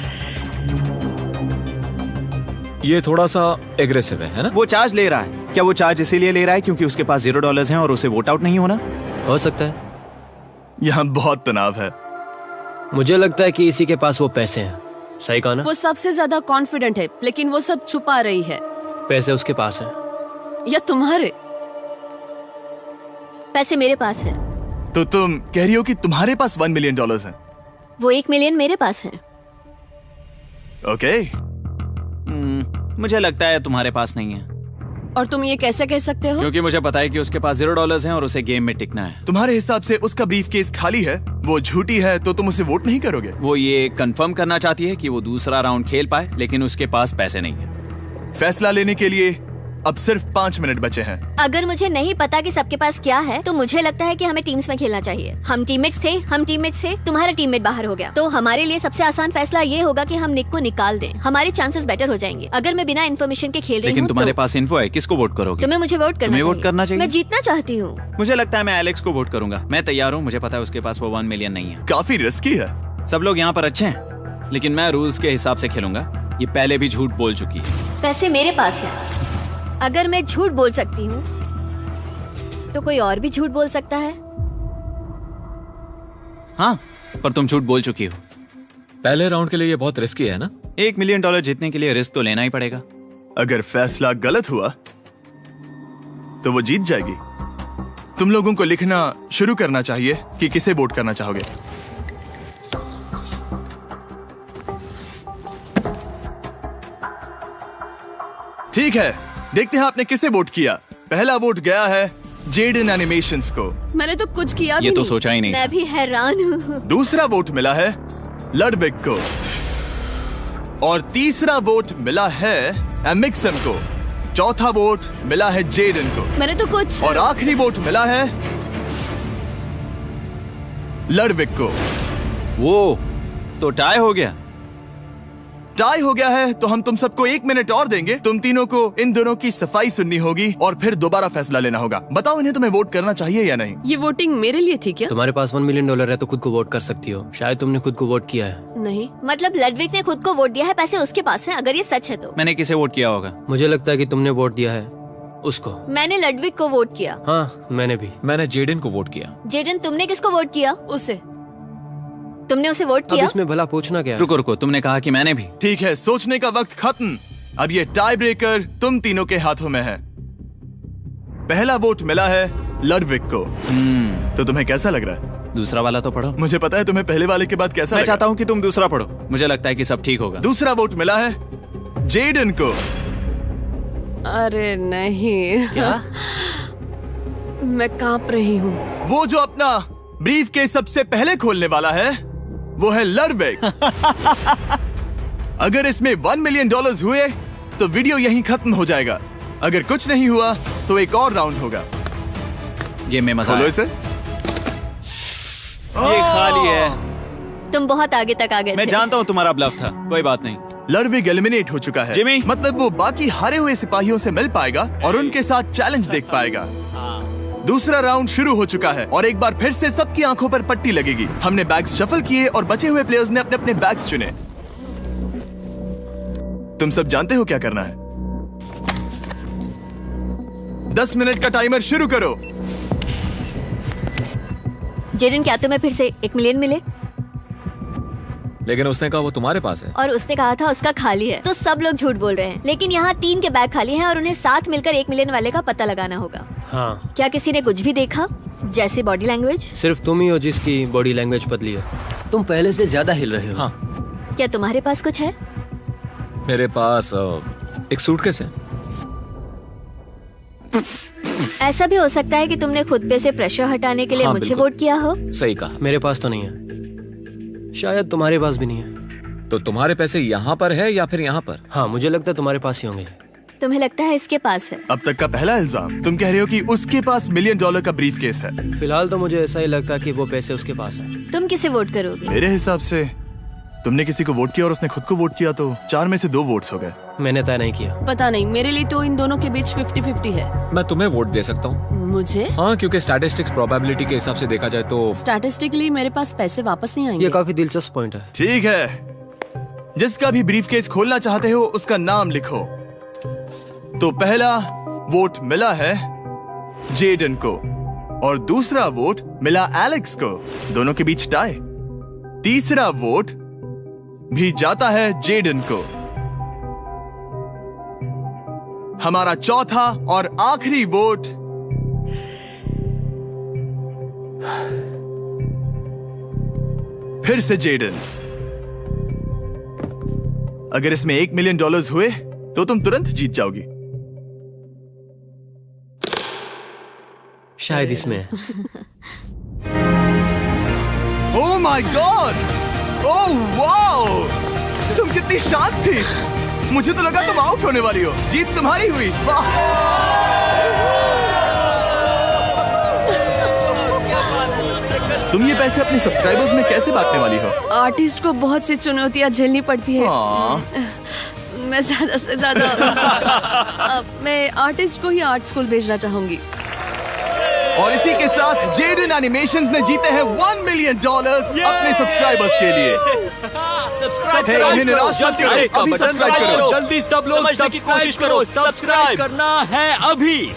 Speaker 6: ये थोड़ा सा एग्रेसिव है ना?
Speaker 2: वो चार्ज ले रहा है। क्या वो चार्ज इसीलिए ले रहा है क्योंकि उसके पास $0 हैं और उसे वोट आउट नहीं होना?
Speaker 5: हो सकता है।
Speaker 1: यहाँ बहुत तनाव है।
Speaker 5: मुझे लगता है कि इसी के पास वो पैसे हैं। सही कहा ना?
Speaker 9: वो सबसे ज्यादा कॉन्फिडेंट है, लेकिन वो सब छुपा रही है।
Speaker 5: पैसे उसके पास हैं।
Speaker 9: या तुम्हारे?
Speaker 7: पैसे मेरे पास है।
Speaker 1: तो तुम कह रही हो कि तुम्हारे पास $1 मिलियन है?
Speaker 7: वो 1 मिलियन मेरे पास है।
Speaker 1: ओके।
Speaker 2: मुझे लगता है तुम्हारे पास नहीं है।
Speaker 9: और तुम ये कैसे कह सकते हो?
Speaker 2: क्योंकि मुझे पता है कि उसके पास $0 हैं और उसे गेम में टिकना है।
Speaker 1: तुम्हारे हिसाब से उसका ब्रीफ केस खाली है, वो झूठी है, तो तुम उसे वोट नहीं करोगे?
Speaker 2: वो ये कंफर्म करना चाहती है कि वो दूसरा राउंड खेल पाए, लेकिन उसके पास पैसे नहीं है।
Speaker 1: फैसला लेने के लिए अब सिर्फ 5 मिनट बचे हैं।
Speaker 7: अगर मुझे नहीं पता कि सबके पास क्या है, तो मुझे लगता है कि हमें टीम्स में खेलना चाहिए। हम टीममेट्स थे, तुम्हारा टीममेट बाहर हो गया, तो हमारे लिए सबसे आसान फैसला ये होगा कि हम निक को निकाल दें। हमारे चांसेस बेटर हो जाएंगे। अगर मैं बिना इन्फॉर्मेशन के खेल रही
Speaker 2: लेकिन
Speaker 7: हूँ,
Speaker 2: तुम्हारे
Speaker 7: तो
Speaker 2: पास इन्फो है, किसको वोट करोगे?
Speaker 7: तुम्हें मुझे वोट करना चाहिए। मैं जीतना चाहती हूँ।
Speaker 2: मुझे लगता है मैं एलेक्स को वोट करूंगा। मैं तैयार हूँ। मुझे पता है उसके पास वो 1 मिलियन नहीं है।
Speaker 1: काफी रिस्की है।
Speaker 2: सब लोग यहाँ पर अच्छे हैं, लेकिन मैं रूल्स के हिसाब से खेलूंगा। ये पहले भी झूठ बोल चुकी है।
Speaker 7: पैसे मेरे पास है। अगर मैं झूठ बोल सकती हूँ, तो कोई और भी झूठ बोल सकता है।
Speaker 2: हाँ, पर तुम झूठ बोल चुकी हो।
Speaker 6: पहले राउंड के लिए ये बहुत रिस्की है ना?
Speaker 2: $1 मिलियन जीतने के लिए रिस्क तो लेना ही पड़ेगा।
Speaker 1: अगर फैसला गलत हुआ तो वो जीत जाएगी। तुम लोगों को लिखना शुरू करना चाहिए कि किसे वोट करना चाहोगे। ठीक है, देखते हैं आपने किसे वोट किया। पहला वोट गया है जेडन एनिमेशंस को।
Speaker 9: मैंने तो कुछ किया भी
Speaker 2: ये तो
Speaker 9: नहीं।
Speaker 2: सोचा ही नहीं।
Speaker 7: मैं भी हैरान हूँ।
Speaker 1: दूसरा वोट मिला है लडविग को और तीसरा वोट मिला है एमिक्सन को। चौथा वोट मिला है जेडन को।
Speaker 9: मैंने तो कुछ।
Speaker 1: और आखिरी वोट मिला है लडविग को।
Speaker 2: वो तो टाई हो गया।
Speaker 1: टाई हो गया है तो हम तुम सबको 1 मिनट और देंगे। तुम तीनों को इन दोनों की सफाई सुननी होगी और फिर दोबारा फैसला लेना होगा। बताओ इन्हें तुम्हें वोट करना चाहिए या नहीं।
Speaker 9: ये वोटिंग मेरे लिए थी क्या?
Speaker 5: तुम्हारे पास $1 मिलियन है तो खुद को वोट कर सकती हो। शायद तुमने खुद को वोट किया है।
Speaker 9: नहीं।
Speaker 7: मतलब लडविग ने खुद को वोट दिया है, पैसे उसके पास हैं। अगर ये सच है तो
Speaker 2: मैंने किसे वोट किया होगा?
Speaker 5: मुझे लगता है कि तुमने वोट दिया है उसको।
Speaker 7: मैंने लडविग को वोट किया।
Speaker 5: हाँ, मैंने भी।
Speaker 6: मैंने जेडन को वोट किया।
Speaker 7: जेडन, तुमने किसको वोट किया?
Speaker 9: उसे।
Speaker 7: तुमने उसे वोट
Speaker 5: अब
Speaker 7: किया?
Speaker 5: इसमें भला पूछना क्या है?
Speaker 2: रुको रुको, तुमने कहा कि मैंने भी।
Speaker 1: ठीक है, सोचने का वक्त खत्म। अब ये टाई ब्रेकर तुम तीनों के हाथों में है। पहला वोट मिला है लडविग को। तो तुम्हें कैसा लग रहा है?
Speaker 2: दूसरा वाला तो पढ़ो।
Speaker 1: मुझे पता है तुम्हें पहले वाले के बाद कैसा
Speaker 2: मैं
Speaker 1: लगा।
Speaker 2: चाहता हूँ कि तुम दूसरा पढ़ो। मुझे लगता है कि सब ठीक होगा।
Speaker 1: दूसरा वोट मिला है जेडन को।
Speaker 9: अरे नहीं।
Speaker 2: क्या?
Speaker 9: मैं कांप रही हूँ।
Speaker 1: वो जो अपना ब्रीफ केस सबसे पहले खोलने वाला है वो है लडविग। अगर इसमें $1 मिलियन हुए तो वीडियो यहीं खत्म हो जाएगा। अगर कुछ नहीं हुआ तो एक और राउंड होगा।
Speaker 2: गेम में मजा
Speaker 1: खोलो
Speaker 2: आया।
Speaker 1: इसे।
Speaker 2: ये खाली है।
Speaker 7: तुम बहुत आगे तक आ गए
Speaker 2: मैं
Speaker 7: थे।
Speaker 2: जानता हूँ तुम्हारा ब्लफ था, कोई बात नहीं।
Speaker 1: लडविग एलिमिनेट हो चुका है।
Speaker 2: जिमी,
Speaker 1: मतलब वो बाकी हारे हुए सिपाहियों से मिल पाएगा और उनके साथ चैलेंज देख पाएगा। दूसरा राउंड शुरू हो चुका है और एक बार फिर से सबकी आंखों पर पट्टी लगेगी। हमने बैग्स शफल किए और बचे हुए प्लेयर्स ने अपने अपने बैग्स चुने। तुम सब जानते हो क्या करना है। 10 मिनट का टाइमर शुरू करो।
Speaker 7: जेडन, क्या तुम्हें फिर से 1 मिलियन मिले?
Speaker 6: लेकिन उसने कहा वो तुम्हारे पास है।
Speaker 7: और उसने कहा था उसका खाली है। तो सब लोग झूठ बोल रहे हैं। लेकिन यहाँ 3 के बैग खाली हैं और उन्हें साथ मिलकर 1 मिलियन वाले का पता लगाना होगा।
Speaker 5: हाँ।
Speaker 7: क्या किसी ने कुछ भी देखा, जैसे बॉडी लैंग्वेज?
Speaker 5: सिर्फ तुम ही हो जिसकी बॉडी लैंग्वेज बदली है। तुम पहले से ज्यादा हिल रहे हो।
Speaker 6: हाँ।
Speaker 7: क्या तुम्हारे पास कुछ है?
Speaker 6: मेरे पास एक सूटकेस है।
Speaker 7: ऐसा भी हो सकता है कि तुमने खुद पे से प्रेशर हटाने के लिए
Speaker 6: हाँ,
Speaker 7: मुझे
Speaker 6: बिल्कुल।
Speaker 7: वोट किया हो।
Speaker 6: सही कहा।
Speaker 5: मेरे पास तो नहीं है। शायद तुम्हारे पास भी नहीं है।
Speaker 6: तो तुम्हारे पैसे यहाँ पर है या फिर यहाँ पर?
Speaker 5: हाँ, मुझे लगता है तुम्हारे पास ही होंगे।
Speaker 7: तुम्हें लगता है इसके पास है?
Speaker 1: अब तक का पहला इल्जाम। तुम कह रहे हो कि उसके पास $1 मिलियन का ब्रीफ केस है।
Speaker 5: फिलहाल तो मुझे ऐसा ही लगता है कि वो पैसे उसके पास है।
Speaker 7: तुम किसे वोट करोगे?
Speaker 1: मेरे हिसाब से तुमने किसी को वोट किया और उसने खुद को वोट किया, तो 4 में से 2 वोट्स हो गए।
Speaker 5: मैंने तय नहीं किया।
Speaker 9: पता नहीं, मेरे लिए तो इन दोनों के बीच 50-50 है।
Speaker 6: मैं तुम्हें वोट दे सकता हूँ।
Speaker 9: मुझे?
Speaker 6: हाँ, क्योंकि स्टैटिस्टिक्स प्रोबेबिलिटी के हिसाब से देखा जाए तो
Speaker 9: स्टैटिस्टिकली मेरे पास पैसे वापस नहीं आएंगे।
Speaker 5: ये काफी दिलचस्प पॉइंट है।
Speaker 1: ठीक है, जिसका भी ब्रीफ केस खोलना चाहते हो उसका नाम लिखो। तो पहला वोट मिला है जेडन को और दूसरा वोट मिला एलेक्स को। दोनों के बीच टाई। तीसरा वोट भी जाता है जेडन को। हमारा चौथा और आखिरी वोट फिर से जेडन। अगर इसमें $1 मिलियन हुए तो तुम तुरंत जीत जाओगी।
Speaker 5: शायद इसमें।
Speaker 1: Oh my God! Oh wow! तुम कितनी शांत थी। मुझे तो लगा तुम आउट होने वाली हो। जीत तुम्हारी हुई। वाह! तुम ये पैसे अपने सब्सक्राइबर्स में कैसे बांटने वाली हो?
Speaker 9: आर्टिस्ट को बहुत सी चुनौतियां झेलनी पड़ती है। मैं ज्यादा से ज्यादा मैं आर्टिस्ट को ही आर्ट स्कूल भेजना चाहूंगी।
Speaker 1: और इसी के साथ जेडन एनिमेशंस ने जीते हैं $1 मिलियन अपने सब्सक्राइबर्स के लिए।
Speaker 10: सब्सक्राइब करो, जल्दी सब लोग सब्सक्राइब करना है अभी।